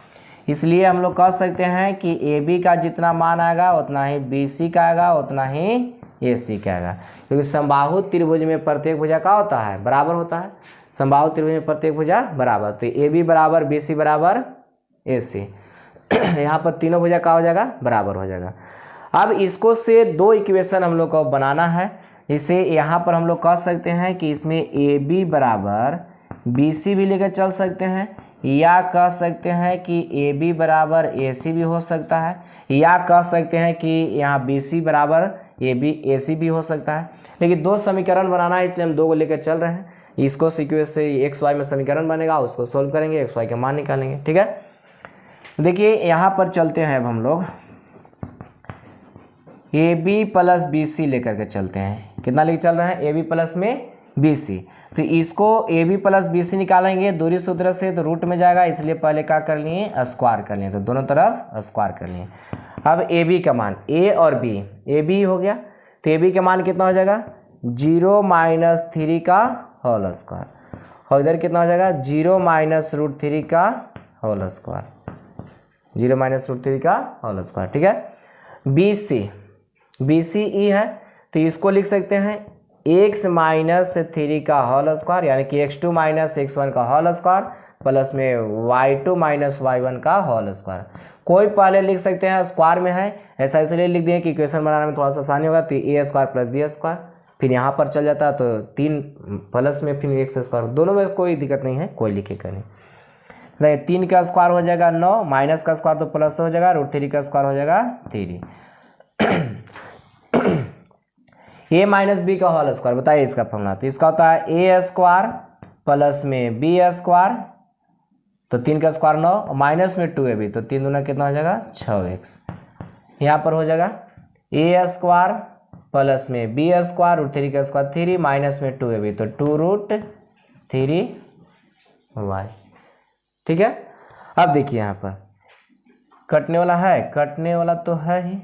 इसलिए हम लोग कह सकते हैं कि AB का जितना मान आएगा उतना ही BC का आएगा, उतना ही AC का आएगा, क्योंकि समबाहु त्रिभुज में प्रत्येक भुजा का होता है, बराबर होता है। समबाहु त्रिभुज में प्रत्येक भुजा बराबर, तो AB बराबर BC बराबर AC। यहाँ पर तीनों भुजा का हो जाएगा, बराबर हो जाएगा। अब इसको से दो इक्वेशन हम लोग को बनाना है। इसे यहाँ पर हम लोग कह सकते हैं कि इसमें AB बराबर BC भी लेकर चल सकते हैं, या कह सकते हैं कि AB बराबर AC भी हो सकता है, या कह सकते हैं कि यहाँ BC बराबर AB AC भी हो सकता है। लेकिन दो समीकरण बनाना है, इसलिए हम दो को लेकर चल रहे हैं। इसको सीक्वेंस से XY में समीकरण बनेगा, उसको सोल्व करेंगे, XY के मान निकालेंगे। ठीक है, देखिए यहाँ पर चलते हैं। अब हम लोग AB प्लस BC लेकर के चलते हैं। कितना लेकर चल रहे हैं? AB प्लस में BC। तो इसको AB प्लस BC निकालेंगे दूरी सूत्र से, तो रूट में जाएगा, इसलिए पहले क्या कर लिए? स्क्वायर कर लिए, तो दोनों तरफ स्क्वायर कर लिए। अब AB का मान A और B, AB हो गया, तो AB का मान कितना हो जाएगा? 0 - 3 का होल स्क्वायर, और इधर कितना हो जाएगा? 0 - √3 का होल स्क्वायर, 0 - √3 का होल स्क्वायर। ठीक है, BC E है, तो इसको लिख सकते हैं x - 3 का होल स्क्वायर, यानी कि x2 - x1 का होल स्क्वायर प्लस में y2 - y1 का होल स्क्वायर। कोई पहले लिख सकते हैं, स्क्वायर में है, ऐसा इसलिए लिख दिए कि इक्वेशन बनाने में थोड़ा सा आसानी होगा। तो A² + B², फिर यहाँ पर चल जाता है तो 3 प्लस में फिर x², दोनों में कोई दिक्कत नहीं है, कोई लिखेगा नहीं। 3 का स्क्वायर हो जाएगा 9, माइनस का स्क्वायर तो प्लस हो जाएगा, √3 का स्क्वायर हो जाएगा 3। A - B का होल स्क्वायर, बताइए इसका फॉर्मूला। तो इसका होता है A² प्लस में B², तो 3 का स्क्वायर 9, माइनस में 2AB, तो 3 दूना कितना हो जाएगा? 6x। यहाँ पर हो जाएगा A² प्लस में B², √3 का स्क्वायर 3, माइनस में 2AB, तो 2√3y। ठीक है, अब देखिए यहाँ पर कटने वाला है, कटने वाला तो है ही।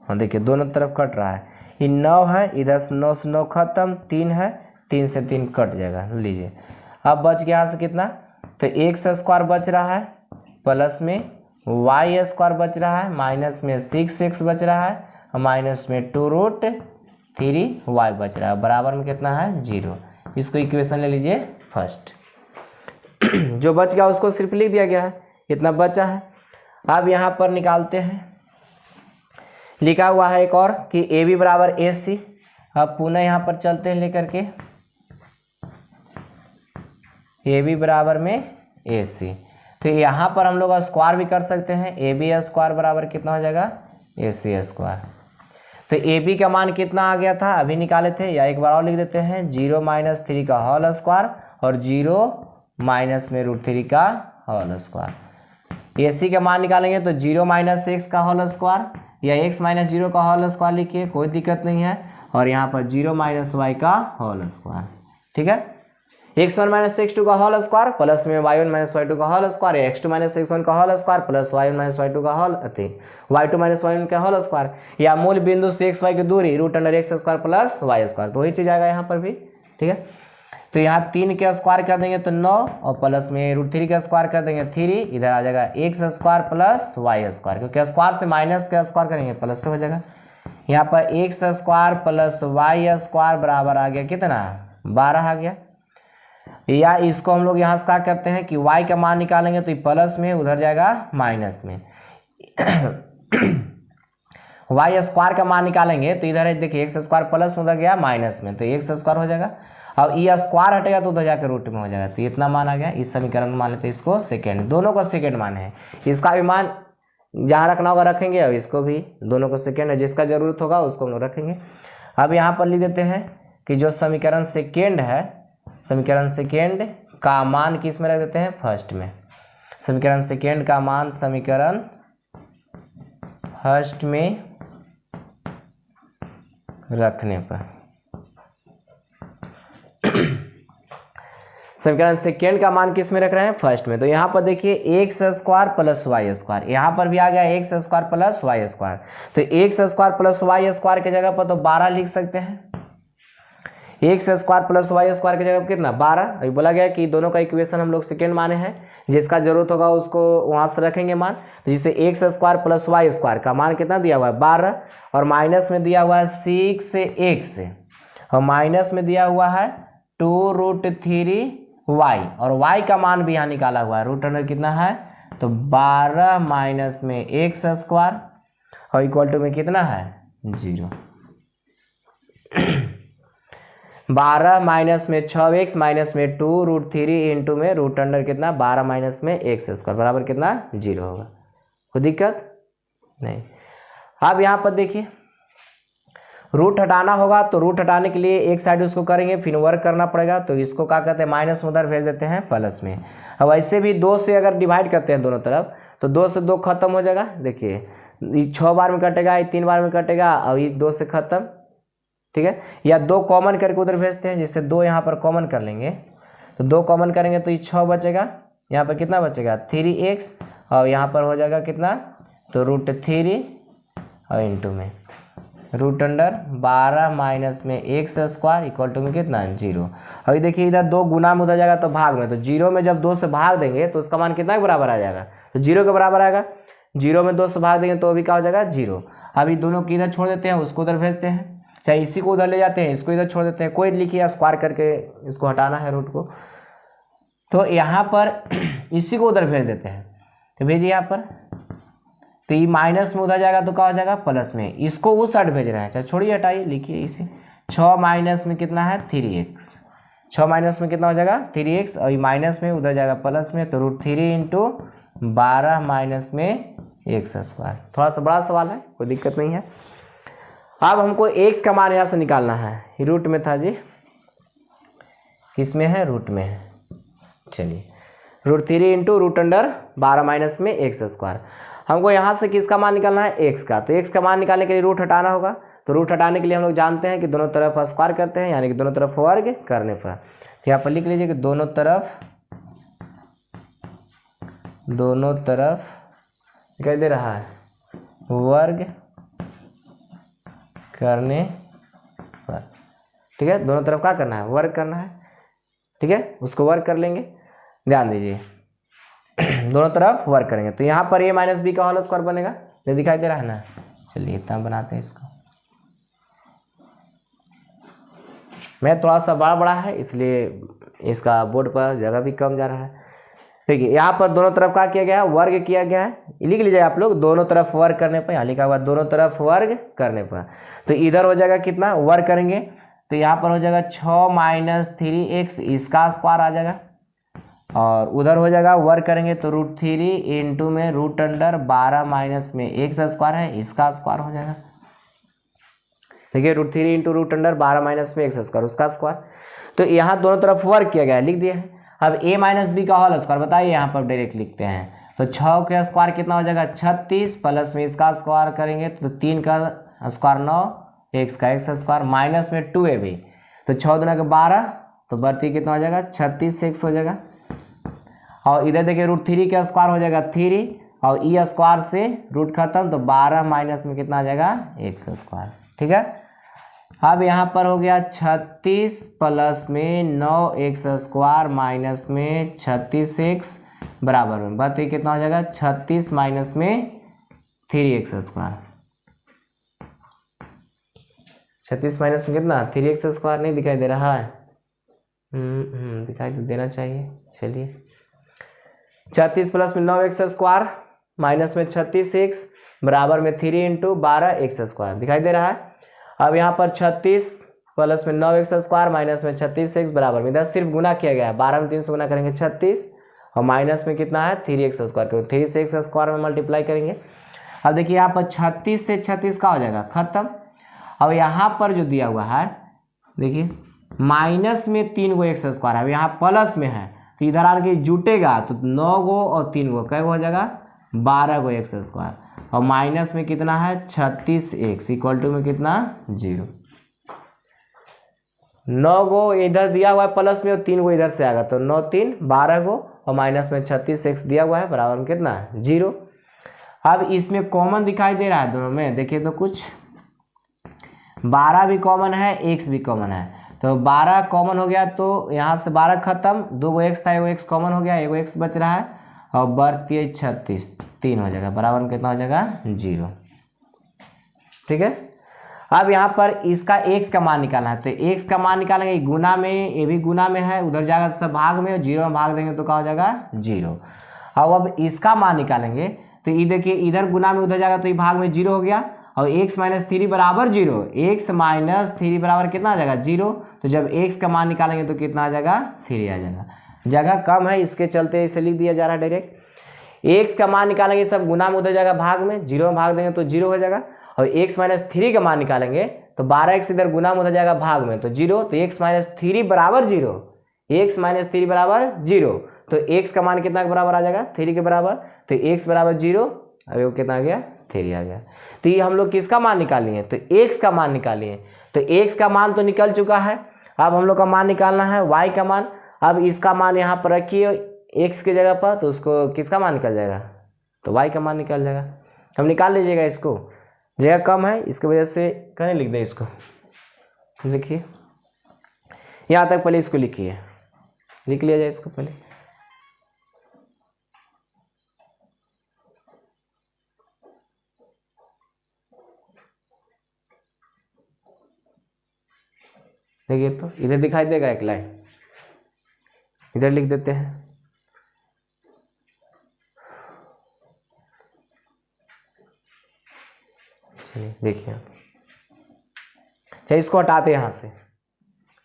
हाँ देखिए दोनों तरफ कट रहा है, ये 9 है, इधर से 9 से 9 खत्म, 3 है, 3 से 3 कट जाएगा। लीजिए अब बच गया यहाँ से कितना? तो x² बच रहा है, प्लस में y² बच रहा है, माइनस में 6x बच रहा है, और माइनस में 2√3y बच रहा है, बराबर में कितना है? 0। इसको इक्वेशन ले लीजिए फर्स्ट। जो बच गया उसको सिर्फ लिख दिया गया है, इतना बचा है। अब यहाँ पर निकालते हैं, लिखा हुआ है एक और कि AB बराबर AC। अब पुनः यहाँ पर चलते हैं लेकर के, AB बराबर में AC। तो यहाँ पर हम लोग स्क्वायर भी कर सकते हैं, AB² बराबर कितना हो जाएगा? AC²। तो AB का मान कितना आ गया था, अभी निकाले थे, या एक बार और लिख देते हैं, 0 - 3 का होल स्क्वायर और 0 माइनस में √3 का होल स्क्वायर। AC का मान निकालेंगे तो 0 - x का होल स्क्वायर, या x - 0 का होल स्क्वायर लिखिए, कोई दिक्कत नहीं है, और यहाँ पर 0 - y का होल स्क्वायर। ठीक है, x1 - x2 का होल स्क्वायर प्लस में y1 - y2 का होल स्क्वायर, या x2 - x1 का whole square plus y1 - y2 का होल y2 - y1 का होल स्क्वायर, या मूल बिंदु से x y की दूरी √x² प्लस y², तो वही चीज आएगा यहाँ पर भी। ठीक है, तो यहाँ 3 के स्क्वायर कर देंगे तो 9, और प्लस में √3 का स्क्वायर कर देंगे 3, इधर आ जाएगा x² प्लस y², क्योंकि स्क्वायर से माइनस का स्क्वायर करेंगे प्लस से हो जाएगा। यहाँ पर x² प्लस y² बराबर आ गया कितना? 12 आ गया। या इसको हम लोग यहाँ से क्या करते हैं कि y का मान निकालेंगे तो प्लस में, उधर जाएगा माइनस में। y² का मान निकालेंगे तो इधर है, देखिए x² प्लस में उधर गया माइनस में, तो x² हो जाएगा, और ये स्क्वायर हटेगा तो उधर जाकर रूट में हो जाएगा। तो इतना मान आ गया, इस समीकरण में मान लेते हैं इसको सेकेंड, दोनों को सेकेंड मान है, इसका भी मान जहाँ रखना होगा रखेंगे, और इसको भी, दोनों को सेकेंड है, जिसका जरूरत होगा उसको हम लोग रखेंगे। अब यहाँ पर लिख देते हैं कि जो समीकरण सेकेंड है, समीकरण सेकेंड का मान किस में रख देते हैं? फर्स्ट में। समीकरण सेकेंड का मान समीकरण फर्स्ट में रखने पर समीकरण सेकेंड का मान किस में रख रहे हैं, फर्स्ट में। तो यहाँ पर देखिए X square plus Y square, यहाँ पर भी आ गया X square plus Y square. तो X square plus Y square की जगह पर तो 12 लिख सकते हैं। X square plus Y square की जगह पर कितना 12। अभी बोला गया कि दोनों का इक्वेशन हम लोग सेकेंड माने हैं, जिसका जरूरत होगा उसको वहाँ से रखेंगे मान। तो जिससे x square plus Y square का मान कितना दिया हुआ है 12, और माइनस में दिया हुआ है 6 एक्स, और माइनस में दिया हुआ है 2√3 वाई, और वाई का मान भी यहाँ निकाला हुआ है रूट अंडर कितना है, तो 12 माइनस में एक्स स्क्वायर और इक्वल टू में कितना है 0। 12 माइनस में 6x माइनस में 2√3 इंटू में रूट अंडर कितना 12 माइनस में एक्स स्क्वायर बराबर कितना 0 होगा। कोई दिक्कत नहीं। अब यहाँ पर देखिए रूट हटाना होगा, तो रूट हटाने के लिए एक साइड उसको करेंगे, फिर वर्क करना पड़ेगा। तो इसको क्या कहते हैं माइनस में उधर भेज देते हैं प्लस में। अब ऐसे भी 2 से अगर डिवाइड करते हैं दोनों तरफ, तो 2 से 2 खत्म हो जाएगा। देखिए 6 बार में कटेगा, ये 3 बार में कटेगा, और ये 2 से खत्म, ठीक है। या 2 कॉमन करके उधर भेजते हैं, जिससे 2 यहाँ पर कॉमन कर लेंगे, तो 2 कॉमन करेंगे तो ये 6 बचेगा। यहाँ पर कितना बचेगा 3x, और यहाँ पर हो जाएगा कितना तो √3 और इंटू में रूट अंडर 12 माइनस में एक्स स्क्वायर इक्वल टू में कितना 0। अभी देखिए इधर 2 गुना में उधर जाएगा तो भाग में, तो 0 में जब 2 से भाग देंगे तो उसका मान कितना के बराबर आ जाएगा, तो 0 के बराबर आएगा। 0 में 2 से भाग देंगे तो अभी क्या हो जाएगा 0। अभी दोनों को इधर छोड़ देते हैं, उसको उधर भेजते हैं, चाहे इसी को उधर ले जाते हैं, इसको इधर छोड़ देते हैं, कोई लिखिए स्क्वायर करके इसको हटाना है रूट को। तो यहाँ पर इसी को उधर भेज देते हैं, तो भेजिए यहाँ पर, तो ये माइनस में उधर जाएगा तो क्या हो जाएगा प्लस में। इसको उस साइड भेज रहे हैं, चाहे छोड़िए हटाइए, लिखिए इसे 6 माइनस में कितना है 3x, 6 माइनस में कितना हो जाएगा 3x, और ये माइनस में उधर जाएगा प्लस में, तो √3 इंटू 12 माइनस में एक्स स्क्वायर। थोड़ा सा बड़ा सवाल है, कोई दिक्कत नहीं है। अब हमको x का मान यहाँ से निकालना है, रूट में था जी, किसमें है रूट में है। चलिए √3 इंटू रूट अंडर 12 माइनस में एक्स स्क्वायर। हमको यहाँ से किसका मान निकालना है x का, तो x का मान निकालने के लिए रूट हटाना होगा। तो रूट हटाने के लिए हम लोग जानते हैं कि दोनों तरफ स्क्वायर करते हैं, यानी कि दोनों तरफ वर्ग करने पर। तो यहाँ पर लिख लीजिए कि दोनों तरफ दिखाई दे रहा है वर्ग करने पर, ठीक है। दोनों तरफ क्या करना है वर्ग करना है, ठीक है, उसको वर्ग कर लेंगे। ध्यान दीजिए दोनों तरफ वर्क करेंगे, तो यहाँ पर a माइनस बी का होल स्क्वायर बनेगा, ये दिखाई दे रहा है ना। चलिए इतना बनाते हैं इसको, मैं थोड़ा सा बड़ा है इसलिए इसका बोर्ड पर जगह भी कम जा रहा है। देखिए यहाँ पर दोनों तरफ क्या किया गया है वर्ग किया गया है, लिख लीजिए आप लोग दोनों तरफ वर्ग करने पर, यहाँ लिखा हुआ दोनों तरफ वर्ग करने पर। तो इधर हो जाएगा कितना वर्ग करेंगे, तो यहाँ पर हो जाएगा 6 माइनस 3x, इसका स्क्वायर आ जाएगा, और उधर हो जाएगा वर्क करेंगे तो √3 इंटू में रूट अंडर 12 माइनस में एक्स स्क्वायर है, इसका स्क्वायर हो जाएगा। देखिए √3 इंटू रूट अंडर 12 माइनस में एक्स स्क्वायर, उसका स्क्वायर। तो यहाँ दोनों तरफ वर्क किया गया है, लिख दिए हैं। अब a माइनस बी का होल स्क्वायर बताइए, यहाँ पर डायरेक्ट लिखते हैं, तो 6 का स्क्वायर कितना हो जाएगा 36, प्लस में इसका स्क्वायर करेंगे तो 3 का स्क्वायर 9, एक्स का एक्स स्क्वायर, माइनस में 2ab, तो 6 दूना के 12, तो बढ़ती कितना हो जाएगा 36x हो जाएगा। और इधर देखिए √3 का स्क्वायर हो जाएगा 3, और ई स्क्वायर से रूट खत्म, तो 12 माइनस में कितना आ जाएगा एक्स स्क्वायर, ठीक है। अब यहाँ पर हो गया 36 प्लस में 9x स्क्वायर माइनस में 36x बराबर में बात कितना हो जाएगा 36 माइनस में 3x स्क्वायर। 36 माइनस में कितना 3x स्क्वायर नहीं दिखाई दे रहा है, दिखाई देना चाहिए। चलिए 36 प्लस में 9x स्क्वायर माइनस में 36x बराबर में 3 इंटू 12x स्क्वायर दिखाई दे रहा है। अब यहाँ पर 36 प्लस में 9x स्क्वायर माइनस में 36x बराबर में, इधर सिर्फ गुना किया गया है, 12 में 3 से गुना करेंगे 36, और माइनस में कितना है 3x स्क्वायर, क्योंकि 3 से x स्क्वायर में मल्टीप्लाई करेंगे। अब देखिए यहाँ पर 36 से 36 का हो जाएगा खत्म। अब यहाँ पर जो दिया हुआ है देखिए माइनस में 3 गो x स्क्वायर है, अब यहाँ प्लस में है तो इधर आके जुटेगा तो 9 गो और 3 गो कै गो हो जाएगा 12 गो x स्क्वायर, और माइनस में कितना है 36x इक्वल टू में कितना 0। 9 गो इधर दिया हुआ है प्लस में और 3 गो इधर से आएगा, तो 9 3 12 गो और माइनस में 36 x दिया हुआ है बराबर में कितना है 0। अब इसमें कॉमन दिखाई दे रहा है दोनों में, देखिए तो कुछ 12 भी कॉमन है, x भी कॉमन है, तो 12 कॉमन हो गया तो यहाँ से 12 खत्म, 2 गो x था, एगो x कॉमन हो गया, एगो x बच रहा है और बढ़ती 36 3 हो जाएगा बराबर में कितना हो जाएगा 0। ठीक है, अब यहाँ पर इसका x का मान निकालना है, तो x का मान निकालेंगे गुना में, ये भी गुना में है, उधर जाएगा तो सब भाग में, 0 में भाग देंगे तो क्या हो जाएगा 0। अब इसका मान निकालेंगे तो ये देखिए इधर गुना में उधर जाएगा तो ये भाग में 0 हो गया और x माइनस 3 बराबर 0, x माइनस 3 बराबर कितना आ जाएगा 0। तो जब x का मान निकालेंगे तो कितना आ जाएगा 3 आ जाएगा, जगह कम है इसके चलते इसे लिख दिया जा रहा है डायरेक्ट। x का मान निकालेंगे सब गुना में उधर जाएगा भाग में, 0 में भाग देंगे तो 0 हो जाएगा और x माइनस 3 का मान निकालेंगे तो 12x इधर गुना में उधर जाएगा भाग में तो 0, तो x माइनस 3 बराबर 0, x माइनस 3 बराबर 0, तो x का मान कितना के बराबर आ जाएगा 3 के बराबर, तो x बराबर 0 और वो कितना आ गया 3 आ गया। तो ये हम लोग किसका मान निकालिए, तो x का मान निकालिए, तो x का मान तो निकल चुका है, अब हम लोग का मान निकालना है y का मान। अब इसका मान यहाँ पर रखिए x की जगह पर, तो उसको किसका मान निकल जाएगा, तो y का मान निकल जाएगा। हम निकाल लीजिएगा इसको, जगह कम है इसकी वजह से कहने लिख दें इसको, लिखिए यहाँ तक पहले इसको लिखिए, लिख लिया जाए इसको पहले। देखिए तो इधर दिखाई देगा एक लाइन, इधर लिख देते हैं। चलिए देखिए, चलिए इसको हटाते हैं यहाँ से,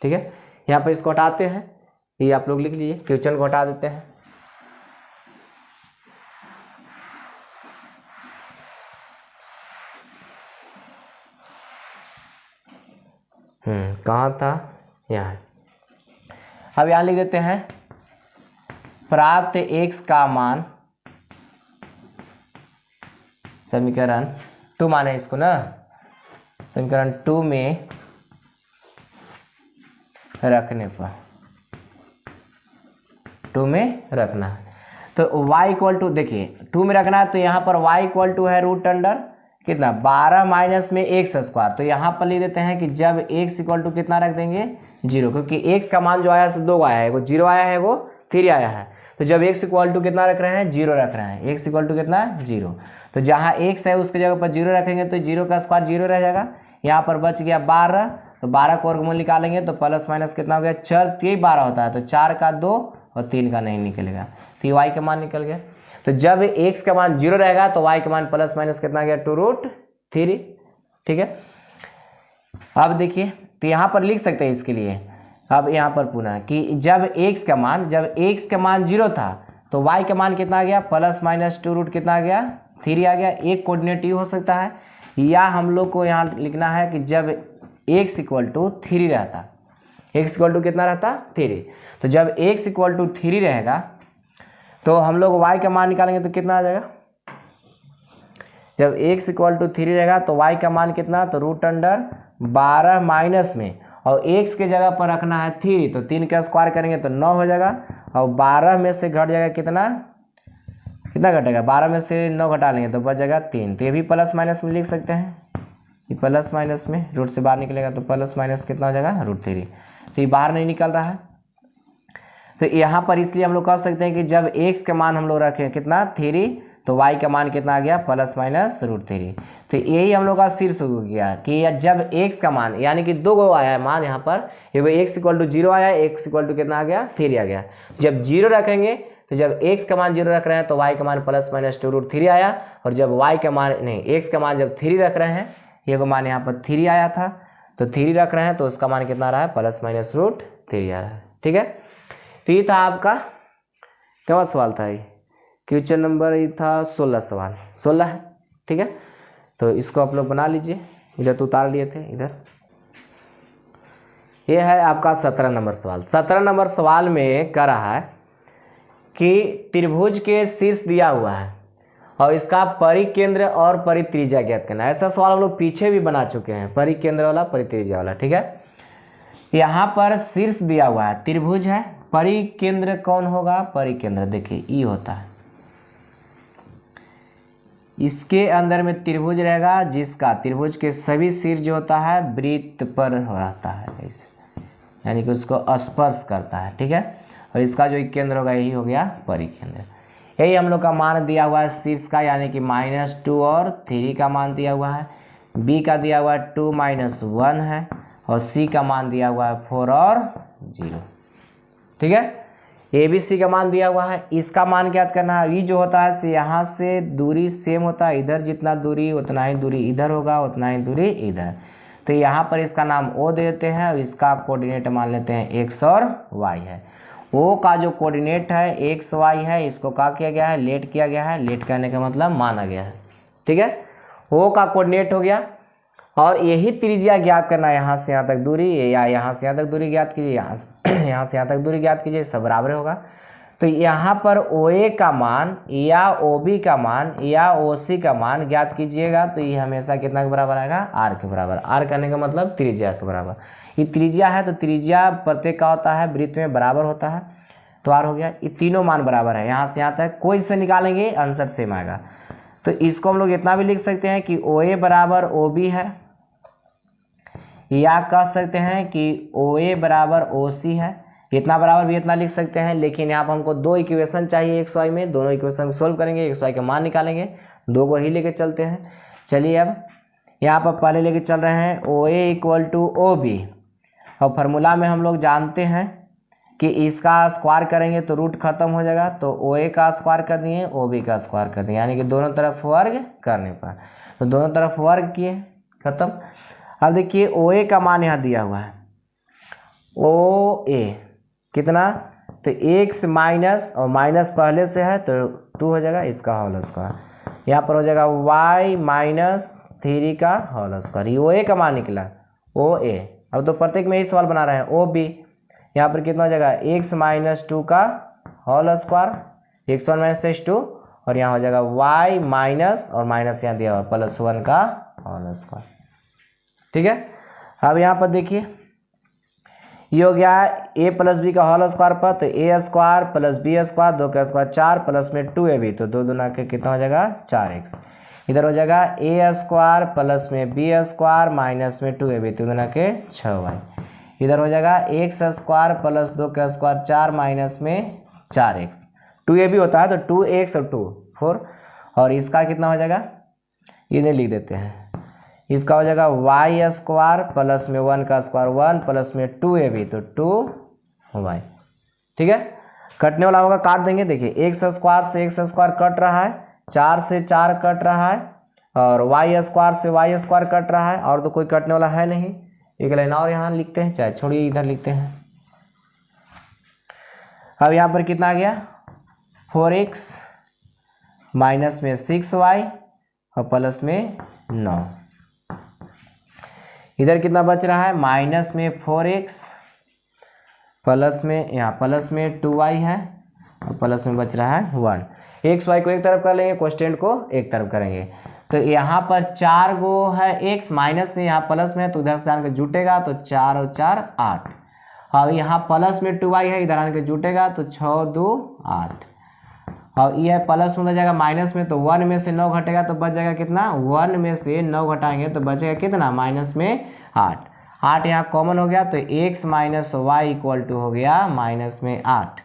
ठीक है, यहाँ पे इसको हटाते हैं, ये आप लोग लिख लीजिए, क्वेश्चन को हटा देते हैं। कहाँ था, यहाँ। अब यहाँ लिख देते हैं प्राप्त x का मान, समीकरण 2 माने इसको ना, समीकरण 2 में रखने पर, 2 में रखना है तो y इक्वल टू, देखिए 2 में रखना है तो यहाँ पर y इक्वल टू है रूट अंडर कितना 12 माइनस में x स्क्वायर, तो यहाँ पर लिख देते हैं कि जब x इक्वल टू कितना रख देंगे 0, क्योंकि x का मान जो आया है 2 आया है, वो 0 आया है, वो 3 आया है, तो जब x इक्वल टू कितना रख रहे हैं 0 रख रहे हैं, x इक्वल टू कितना 0, तो जहाँ x है उसके जगह पर 0 रखेंगे तो 0 का स्क्वायर 0 रह जाएगा, यहाँ पर बच गया 12, तो 12 को वर्गमूल निकालेंगे तो प्लस माइनस कितना हो गया, चर 12 होता है तो 4 का 2 और 3 का नहीं निकलेगा, तो ये y का मान निकल गया। तो जब x का मान 0 रहेगा तो y का मान प्लस माइनस कितना गया 2√3, ठीक है। अब देखिए तो यहाँ पर लिख सकते हैं इसके लिए, अब यहाँ पर पुनः कि जब x का मान 0 था तो y का मान कितना आ गया प्लस माइनस 2 रूट कितना आ गया 3 आ गया। एक कोऑर्डिनेट हो सकता है, या हम लोग को यहाँ लिखना है कि जब x इक्वल टू 3 रहता, x इक्वल टू कितना रहता 3, तो जब x इक्वल टू 3 रहेगा तो हम लोग y का मान निकालेंगे तो कितना आ जाएगा, जब x इक्वल टू 3 रहेगा तो y का मान कितना, तो रूट अंडर 12 माइनस में, और x के जगह पर रखना है 3, तो 3 का स्क्वायर करेंगे तो 9 हो जाएगा, और 12 में से घट जाएगा कितना घटेगा, 12 में से 9 घटा लेंगे तो बच जाएगा 3, तो ये भी प्लस माइनस में लिख सकते हैं, ये प्लस माइनस में रूट से बाहर निकलेगा तो प्लस माइनस कितना हो जाएगा √3, तो ये बाहर नहीं निकल रहा है, तो यहाँ पर इसलिए हम लोग कह सकते हैं कि जब x का मान हम लोग रखें कितना 3, तो y का मान कितना आ गया प्लस माइनस √3, तो यही हम लोग का शीर्ष हो गया कि जब x का मान, यानी कि 2 गो आया है मान, यहाँ पर एगो x इक्वल टू 0 आया, x इक्वल टू कितना आ गया 3 आ गया, जब 0 रखेंगे तो जब x का मान 0 रख रहे हैं तो y का मान प्लस माइनस 2√3 आया, और जब y का मान नहीं x का मान जब 3 रख रहे हैं, ये को मान यहाँ पर 3 आया था, तो 3 रख रहे हैं तो उसका मान कितना रहा है प्लस माइनस √3 आ रहा है, ठीक है। तो ये था आपका क्या सवाल था, ये क्वेश्चन नंबर ये था 16 सवाल 16 है, ठीक है। तो इसको आप लोग बना लीजिए, इधर तो उतार लिए थे इधर। ये है आपका 17 नंबर सवाल। 17 नंबर सवाल में कह रहा है कि त्रिभुज के शीर्ष दिया हुआ है और इसका परिकेंद्र और परित्रिज्या ज्ञात करना है। ऐसा सवाल हम लोग पीछे भी बना चुके हैं, परिकेंद्र वाला परित्रिज्या वाला, ठीक है। यहाँ पर शीर्ष दिया हुआ है, त्रिभुज है, परिकेंद्र कौन होगा, परिकेंद्र देखिए ई होता है, इसके अंदर में त्रिभुज रहेगा जिसका त्रिभुज के सभी सिर जो होता है वृत्त पर रहता है, ऐसे यानी कि उसको स्पर्श करता है, ठीक है। और इसका जो केंद्र होगा यही हो गया परिकेंद्र। यही हम लोग का मान दिया हुआ है शीर्ष का, यानी कि -2 और 3 का मान दिया हुआ है, बी का दिया हुआ है 2 - 1 है, और सी का मान दिया हुआ है 4 और 0, ठीक है। ए बी सी का मान दिया हुआ है, इसका मान ज्ञात करना है। ई जो होता है से यहाँ से दूरी सेम होता है, इधर जितना दूरी उतना ही दूरी इधर होगा, उतना ही दूरी इधर, तो यहाँ पर इसका नाम ओ देते हैं और इसका कोऑर्डिनेट मान लेते हैं एक्स और वाई है। ओ का जो कोऑर्डिनेट है एक्स वाई है, इसको क्या किया गया है, लेट किया गया है, लेट करने का मतलब माना गया है, ठीक है। ओ का कोऑर्डिनेट हो गया, और यही त्रिज्या ज्ञात करना है, यहाँ से यहाँ तक दूरी या यहाँ से यहाँ तक दूरी ज्ञात कीजिए, यहाँ से यहाँ तक दूरी ज्ञात कीजिए, सब बराबर होगा। तो यहाँ पर ओ ए का मान या ओ बी का मान या ओ सी का मान ज्ञात कीजिएगा, तो ये हमेशा कितना के बराबर आएगा, आर के बराबर। आर करने का मतलब त्रिज्या के बराबर, ये त्रिज्या है तो त्रिज्या प्रत्येक का होता है वृत्त में बराबर होता है, तो आर हो गया। ये तीनों मान बराबर है, यहाँ से यहाँ तक कोई से निकालेंगे आंसर सेम आएगा। तो इसको हम लोग इतना भी लिख सकते हैं कि ओ ए बराबर ओ बी है, या कह सकते हैं कि ओ ए बराबर ओ सी है, इतना बराबर भी इतना लिख सकते हैं। लेकिन यहाँ पर हमको दो इक्वेशन चाहिए एक्स वाई में, दोनों इक्वेशन को सोल्व करेंगे, एक्स वाई का मान निकालेंगे, दो को ही लेके चलते हैं। चलिए अब यहाँ पर पहले लेके चल रहे हैं ओ ए = ओ बी, और फार्मूला में हम लोग जानते हैं कि इसका स्क्वायर करेंगे तो रूट खत्म हो जाएगा, तो ओ ए का स्क्वायर कर दिए, ओ बी का स्क्वायर कर दिए, यानी कि दोनों तरफ वर्ग करने पर, तो दोनों तरफ वर्ग किए, खत्म। अब देखिए ओ ए का मान यहाँ दिया हुआ है, ओ ए कितना, तो x माइनस और माइनस पहले से है तो 2 हो जाएगा, इसका होल स्क्वायर, यहाँ पर हो जाएगा y - 3 का होल स्क्वायर। ये ओ ए का मान निकला, ओ ए। अब तो प्रत्येक में ही सवाल बना रहे हैं, ओ बी यहाँ पर कितना हो जाएगा, x - 2 का होल स्क्वायर, x1 - 2, और यहाँ हो जाएगा y माइनस और माइनस यहाँ दिया हुआ +1 का होल स्क्वायर, ठीक है। अब यहाँ पर देखिए ये हो गया a + b का होल स्क्वायर पर, तो a² + b² 2 का स्क्वायर 4 प्लस में 2ab, तो 2 दूना के कितना हो जाएगा 4x। इधर हो जाएगा a² प्लस में b² माइनस में 2ab, 2 दूना के 6y। इधर हो जाएगा x² प्लस 2 का स्क्वायर 4 माइनस में 4x, 2ab होता है तो 2x और 2 4, और इसका कितना हो जाएगा, इन्हें लिख देते हैं, इसका हो जाएगा y² प्लस में 1 का स्क्वायर 1 प्लस में 2ab, तो 2y, ठीक है। कटने वाला होगा काट देंगे, देखिए x² से x² कट रहा है, 4 से 4 कट रहा है, और y² से y² कट रहा है, और तो कोई कटने वाला है नहीं। एक लाइन और यहाँ लिखते हैं, चाहे छोड़िए इधर लिखते हैं। अब यहाँ पर कितना आ गया, 4x माइनस में 6y और प्लस में 9, इधर कितना बच रहा है, माइनस में 4x प्लस में यहाँ प्लस में 2y है, और प्लस में बच रहा है 1। एक्स वाई को एक तरफ कर लेंगे, कोस्टेंट को एक तरफ करेंगे, तो यहाँ पर 4 गो है x, माइनस में यहाँ प्लस में है, तो इधर से आने के जुटेगा, तो 4 और 4 8, और यहाँ प्लस में 2y है, इधर आने के जुटेगा, तो 6 2 8, और ये प्लस में हो जाएगा माइनस में, तो 1 में से 9 घटेगा तो बच जाएगा कितना, 1 में से 9 घटाएंगे तो बचेगा कितना, माइनस में 8। 8 यहाँ कॉमन हो गया, तो x माइनस वाई = हो गया माइनस में 8,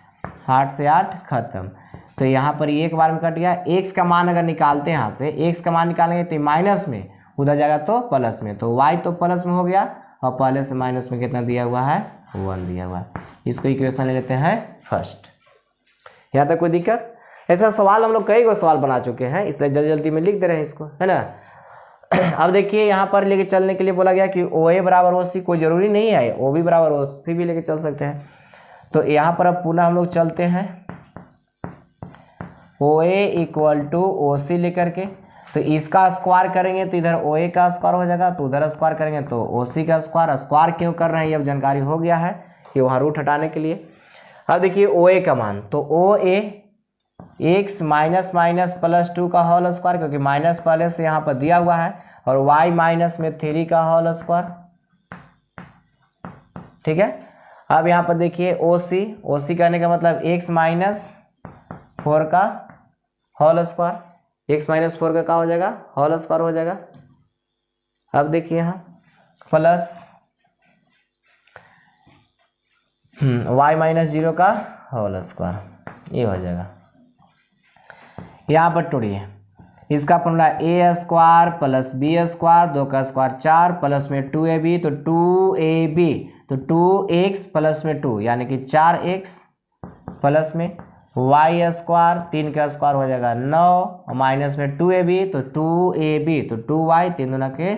8 से 8 खत्म। तो यहाँ पर एक बार में कट गया। x का मान अगर निकालते हैं, यहाँ से x का मान निकालेंगे तो माइनस में, उधर जाएगा तो प्लस में, तो y तो प्लस में हो गया, और पहले से माइनस में कितना दिया हुआ है, 1 दिया हुआ है। इसको इक्वेशन ले लेते हैं फर्स्ट। यहाँ तक कोई दिक्कत? ऐसा सवाल हम लोग कई गो सवाल बना चुके हैं, इसलिए जल्दी जल्दी में लिख दे रहे हैं इसको, है ना। अब देखिए यहाँ पर लेके चलने के लिए बोला गया कि ओ ए बराबर ओ सी, कोई जरूरी नहीं है, ओ बी बराबर ओ सी भी लेके चल सकते हैं। तो यहाँ पर अब पुनः हम लोग चलते हैं ओ ए = ओ सी लेकर के, तो इसका स्क्वायर करेंगे तो इधर ओ ए का स्क्वायर हो जाएगा, तो उधर स्क्वायर करेंगे तो ओ सी का स्क्वायर। स्क्वायर क्यों कर रहे हैं ये अब जानकारी हो गया है कि वहाँ रूट हटाने के लिए। अब देखिए ओ ए का मान, तो ओ ए x माइनस माइनस प्लस 2 का होल स्क्वायर, क्योंकि माइनस पहले से यहाँ पर दिया हुआ है, और y माइनस में 3 का होल स्क्वायर, ठीक है। अब यहाँ पर देखिए ओ सी करने का मतलब x माइनस 4 का होल स्क्वायर, x माइनस 4 का क्या हो जाएगा, होल स्क्वायर हो जाएगा। अब देखिए यहाँ प्लस y माइनस 0 का होल स्क्वायर, ये हो जाएगा। यहाँ पर तोड़िए, इसका फॉर्मूला ए स्क्वायर प्लस बी स्क्वायर, 2 का स्क्वायर 4 प्लस में 2ab, तो 2ab तो 2x प्लस में 2 यानी कि 4x प्लस में y स्क्वायर, 3 का स्क्वायर हो जाएगा 9 और माइनस में 2ab तो 2ab तो 2y, 3 दूना के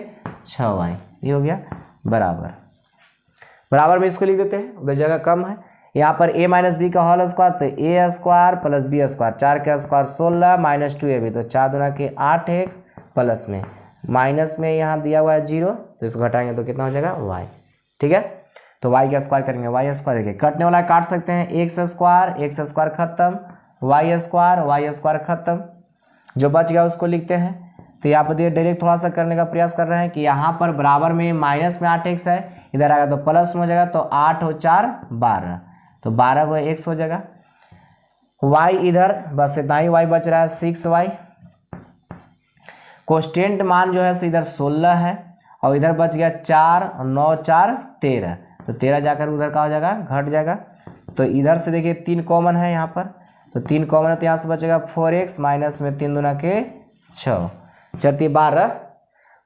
6y, ये हो गया बराबर। बराबर में इसको लिख देते हैं, उधर जगह कम है। यहाँ पर a माइनस बी का होल स्क्वायर तो a square plus B square, 4 का स्क्वायर 16 माइनस 2ab तो 4 दूना के 8x प्लस में माइनस में यहाँ दिया हुआ है 0 तो इसको घटाएंगे तो कितना हो जाएगा y, ठीक है। तो y का स्क्वायर करेंगे, y स्क्वायर देखिए कटने वाला काट सकते हैं, x स्क्वायर खत्म, y स्क्वायर खत्म, जो बच गया उसको लिखते हैं। तो यहाँ पर देखिए डायरेक्ट थोड़ा सा करने का प्रयास कर रहे हैं कि यहाँ पर बराबर में माइनस में 8x है, इधर आएगा तो प्लस में हो जाएगा, तो 8 और 4 12, तो 12 को x हो जाएगा। y इधर बस इतना ही y बच रहा है 6y, कोस्टेंट मान जो है इधर 16 है और इधर बच गया 4 और 9 4 13, तो 13 जाकर उधर का हो जाएगा घट जाएगा। तो इधर से देखिए 3 कॉमन है यहाँ पर, तो 3 कॉमन है तो यहाँ से बचेगा 4x माइनस में 3 दूना के 6 चलती 12,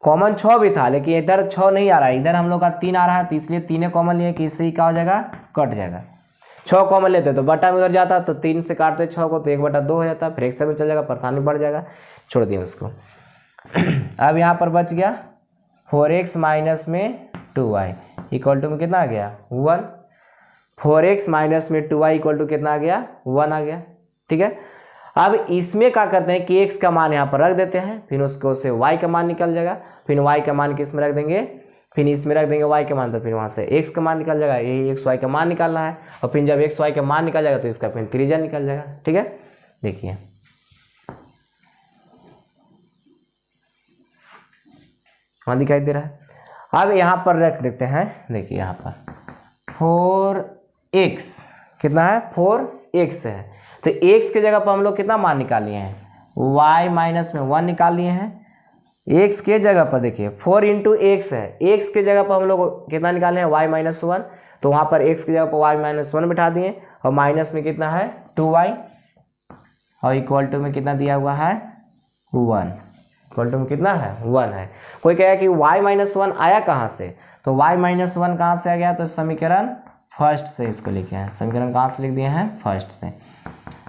कॉमन 6 भी था लेकिन इधर 6 नहीं आ रहा है, इधर हम लोग का 3 आ रहा है तो इसलिए 3 कॉमन लिए कि इससे ही क्या हो जाएगा कट जाएगा। 6 कॉमन लेते तो बटा में उधर जाता तो 3 से काटते 6 को तो 1/2 हो जाता, फिर एक से में चल जाएगा, परेशानी बढ़ जाएगा, छोड़ दिए उसको। अब यहाँ पर बच गया 4x माइनस में 2y इक्वल टू में कितना आ गया 1, 4x माइनस में 2y इक्वल टू कितना आ गया 1 आ गया, ठीक है। अब इसमें क्या करते हैं कि x का मान यहाँ पर रख देते हैं, फिर उसको से y का मान निकल जाएगा, फिर y का मान किस में रख देंगे, फिर इसमें रख देंगे y का मान, तो फिर वहाँ से x का मान निकल जाएगा, यही x y का मान निकालना है। और फिर जब x y का मान निकल जाएगा तो इसका फिर त्रिज्या निकल जाएगा, ठीक है। देखिए वहाँ दिखाई दे रहा है। अब यहाँ पर रख देते हैं, देखिए यहाँ पर 4x कितना है 4x है, तो x के जगह पर हम लोग कितना मान निकाल लिए हैं, y माइनस में 1 निकाल लिए हैं। x के जगह पर देखिए 4 इंटू x है, x के जगह पर हम लोग कितना निकाले हैं y माइनस 1, तो वहाँ पर x की जगह पर y माइनस 1 बिठा दिए और माइनस में कितना है 2y और इक्वल टू में कितना दिया हुआ है 1, इक्वल टू में कितना है 1 है। कोई कहेगा कि y माइनस 1 आया कहाँ से, तो y माइनस 1 कहाँ से आ गया, तो समीकरण फर्स्ट से इसको लिखे हैं, समीकरण कहाँ से लिख दिए हैं फर्स्ट से।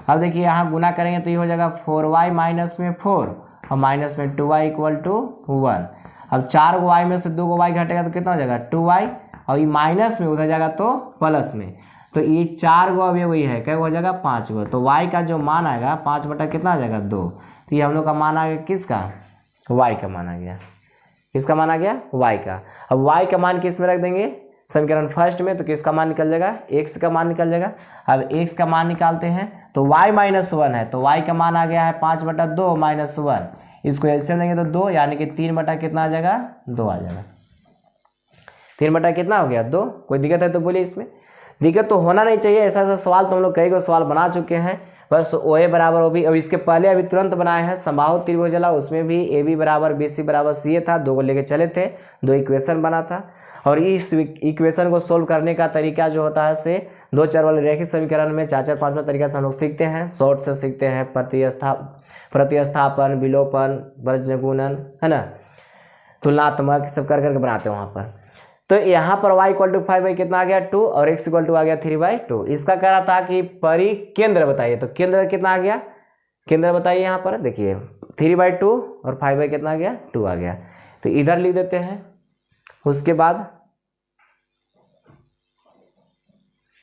अब देखिए यहाँ गुना करेंगे तो ये हो जाएगा 4y माइनस में 4 और माइनस में 2y इक्वल टू 1। अब 4 को y में से 2 को y घटेगा तो कितना हो जाएगा 2y और ये माइनस में उधर जाएगा तो प्लस में, तो ये 4 गो अब ये वही है क्या हो जाएगा 5 गो, तो y का जो मान आएगा 5 बटा कितना आ जाएगा 2, तो ये हम लोग का मान आ गया किसका y का मान आ गया, किसका मान आ गया y का। अब y का मान किस में रख देंगे समीकरण फर्स्ट में, तो किसका मान निकल जाएगा x का मान निकल जाएगा। अब x का मान निकालते हैं तो y माइनस 1 है, तो y का मान आ गया है 5/2 माइनस 1, इसको एलसीएम लेंगे तो 2 यानी कि 3 बटा कितना आ जाएगा 2 आ जाएगा, 3 बटा कितना हो गया 2। कोई दिक्कत है तो बोलिए, इसमें दिक्कत तो होना नहीं चाहिए, ऐसा ऐसा सवाल तो हम लोग कई गो सवाल बना चुके हैं, बस OA बराबर OB, अब इसके पहले अभी तुरंत बनाए हैं समबाहु त्रिभुज वाला, उसमें भी AB बराबर BC बराबर CA था, 2 को लेके चले थे, 2 इक्वेशन बना था। और इस इक्वेशन को सोल्व करने का तरीका जो होता है से 2 चर वाले रैखिक समीकरण में 4-4 5 तरीका से हम लोग सीखते हैं, शॉर्ट से सीखते हैं, प्रतिस्थापन, विलोपन, वर्ज्य गुणन, है ना, तुलनात्मक सब कर करके बनाते हैं वहाँ पर। तो यहाँ पर y इक्वल टू 5 कितना आ गया 2 और x इक्वल टू आ गया 3/2। इसका कह रहा था कि परिकेंद्र बताइए, तो केंद्र कितना आ गया, केंद्र बताइए। यहाँ पर देखिए 3/2 और 5 कितना आ गया 2 आ गया, तो इधर लिख देते हैं। उसके बाद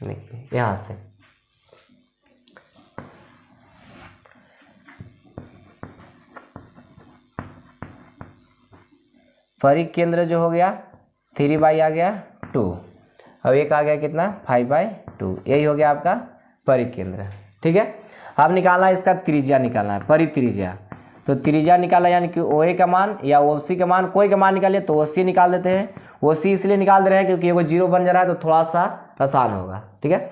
देखिए यहाँ से परिकेंद्र जो हो गया 3/, आ गया 2, अब एक आ गया कितना 5/2, यही हो गया आपका परिकेंद्र, ठीक है। अब निकालना है इसका त्रिज्या, निकालना है परित्रिज्या, तो त्रिज्या निकाला यानी कि OA का मान या OC का मान, कोई का मान निकालिए तो OC निकाल देते हैं, वो सी इसलिए निकाल दे रहे हैं क्योंकि वो 0 बन जा रहा है तो थोड़ा सा आसान होगा, ठीक है।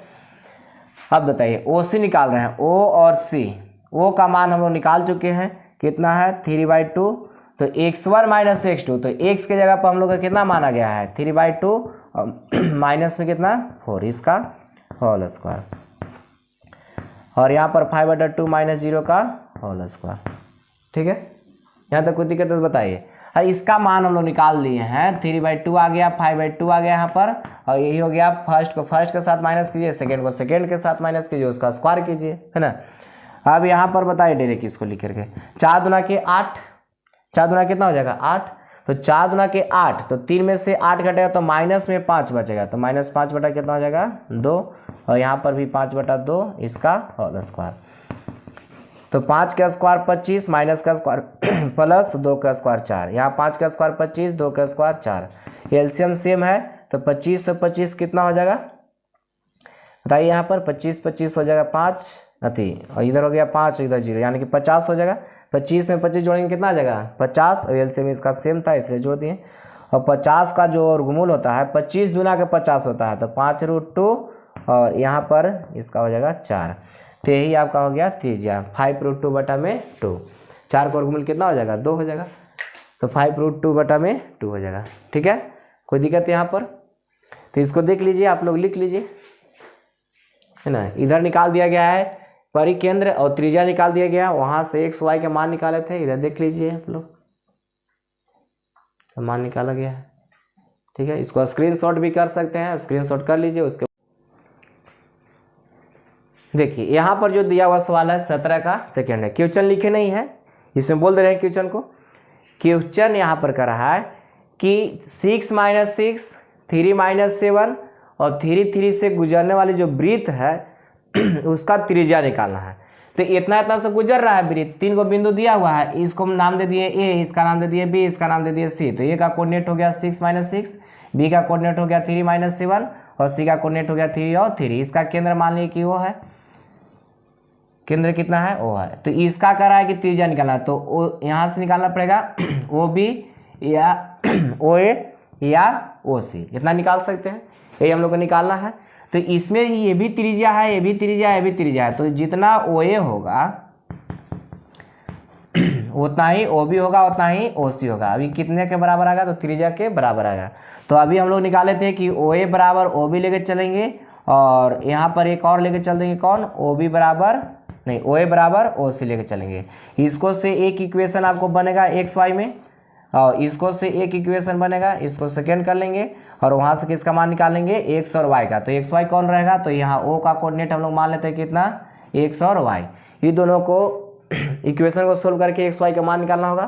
अब बताइए ओ सी निकाल रहे हैं, ओ और सी, ओ का मान हम लोग निकाल चुके हैं, कितना है 3/2, तो x1 माइनस x2, तो x के जगह पर हम लोग का कितना माना गया है 3/2 और माइनस में कितना 4, इसका होल स्क्वायर, और यहाँ पर 5/2 माइनस 0 का होल स्क्वायर, ठीक है। यहाँ तक कोई दिक्कत है तो बताइए। और इसका मान हम लोग निकाल लिए हैं, 3/2 आ गया, 5/2 आ गया यहाँ पर, और यही हो गया फर्स्ट को फर्स्ट के साथ माइनस कीजिए, सेकेंड को सेकेंड के साथ माइनस कीजिए, उसका स्क्वायर कीजिए, है ना। अब यहाँ पर बताइए डायरेक्ट इसको लिख करके, 4 दूना के 8, 4 दूना कितना हो जाएगा 8, तो 4 दूना के 8, तो 3 में से 8 घटेगा तो माइनस में 5 बचेगा, तो -5 बटा कितना हो जाएगा 2, और यहाँ पर भी 5/2 इसका होल स्क्वायर, तो 5 का स्क्वायर 25, माइनस का स्क्वायर प्लस 2 का स्क्वायर 4, यहाँ 5 का स्क्वायर 25, 2 का स्क्वायर 4, एलसीएम सेम है, तो 25 से 25 कितना हो जाएगा बताइए। यहाँ पर 25 हो जाएगा 5 अति, और इधर हो गया 5 और इधर 0, यानी कि 50 हो जाएगा। 25 में 25 जोड़ेंगे कितना आ जाएगा 50, और एलसीएम इसका सेम था इसलिए जोड़ दिए। और 50 का जो वर्गमूल होता है 25 दूना के 50 होता है, तो 5√2, और यहाँ पर इसका हो जाएगा 4, तो यही आपका हो गया त्रिज्या 5√2 बटा में 2, 4 का वर्गमूल कितना हो जाएगा 2 हो जाएगा, तो 5√2 बटा में 2 हो जाएगा, ठीक है। कोई दिक्कत है यहाँ पर, तो इसको देख लीजिए, आप लोग लिख लीजिए, है ना। इधर निकाल दिया गया है परिकेंद्र और त्रिज्या निकाल दिया गया, वहाँ से एक्स वाई के मान निकाले थे, इधर देख लीजिए आप लोग, तो मान निकाला गया है, ठीक है। इसको स्क्रीनशॉट भी कर सकते हैं, स्क्रीनशॉट कर लीजिए। उसके देखिए यहाँ पर जो दिया हुआ सवाल है 17 का सेकेंड है, क्वेश्चन लिखे नहीं है, इसमें बोल दे रहे हैं क्वेश्चन को। क्वेश्चन यहाँ पर कर रहा है कि 6 - 6, 3 - 7 और 3 से गुजरने वाली जो वृत्त है उसका त्रिज्या निकालना है। तो इतना इतना से गुजर रहा है वृत्त, 3 को बिंदु दिया हुआ है, इसको हम नाम दे दिए ए, इसका नाम दे दिए बी, इसका नाम दे दिए सी। तो ए का कोऑर्डिनेट हो गया 6 - 6, बी का कोऑर्डिनेट हो गया 3 - 7, और सी का कोऑर्डिनेट हो गया 3 और 3। इसका केंद्र मान लीजिए कि वो है, केंद्र कितना है वो है, तो इसका कह रहा है कि त्रिज्या निकालना, तो यहाँ से निकालना पड़ेगा ओ बी या ओ ए या ओ सी, इतना निकाल सकते हैं, यही हम लोग को निकालना है। तो इसमें ये भी त्रिज्या है, ये भी त्रिज्या है, ये भी त्रिज्या है, तो जितना ओ ए होगा उतना ही ओ बी होगा, उतना ही ओ सी होगा। अभी कितने के बराबर आएगा, तो त्रिज्या के बराबर आएगा। तो अभी हम लोग निकाले थे कि ओ ए बराबर ओ बी लेके चलेंगे, और यहाँ पर एक और लेके चल देंगे, कौन, ओ बी बराबर नहीं, ओ ए बराबर ओ सी लेके चलेंगे। इसको से एक इक्वेशन आपको बनेगा एक्स वाई में, और इसको से एक इक्वेशन बनेगा, इसको सेकेंड कर लेंगे, और वहाँ से किसका मान निकालेंगे एक्स और वाई का। तो एक्स वाई कौन रहेगा, तो यहाँ ओ का कोऑर्डिनेट हम लोग मान लेते हैं कितना एक्स और वाई, ये दोनों को इक्वेशन को सोल्व करके एक्स वाई का मान निकालना होगा।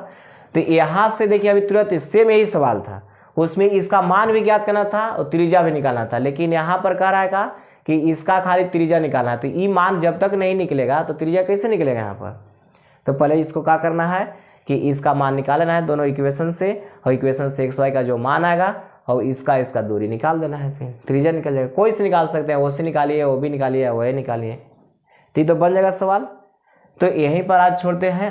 तो यहाँ से देखिए अभी तुरंत सेम यही सवाल था, उसमें इसका मान भी ज्ञात करना था और त्रिज्या भी निकालना था, लेकिन यहाँ पर कह रहा है कि इसका खाली त्रिज्या निकालना है। तो ये मान जब तक नहीं निकलेगा तो त्रिज्या कैसे निकलेगा यहाँ पर। तो पहले इसको क्या करना है कि इसका मान निकालना है दोनों इक्वेशन से, और इक्वेशन से एक्स वाई का जो मान आएगा और इसका दूरी निकाल देना है, फिर त्रिज्या निकल जाएगा। कोई से निकाल सकते हैं, ओ से निकालिए, ओ बी निकालिए, ओ ए निकालिए, तो बन जाएगा सवाल। तो यहीं पर आज छोड़ते हैं।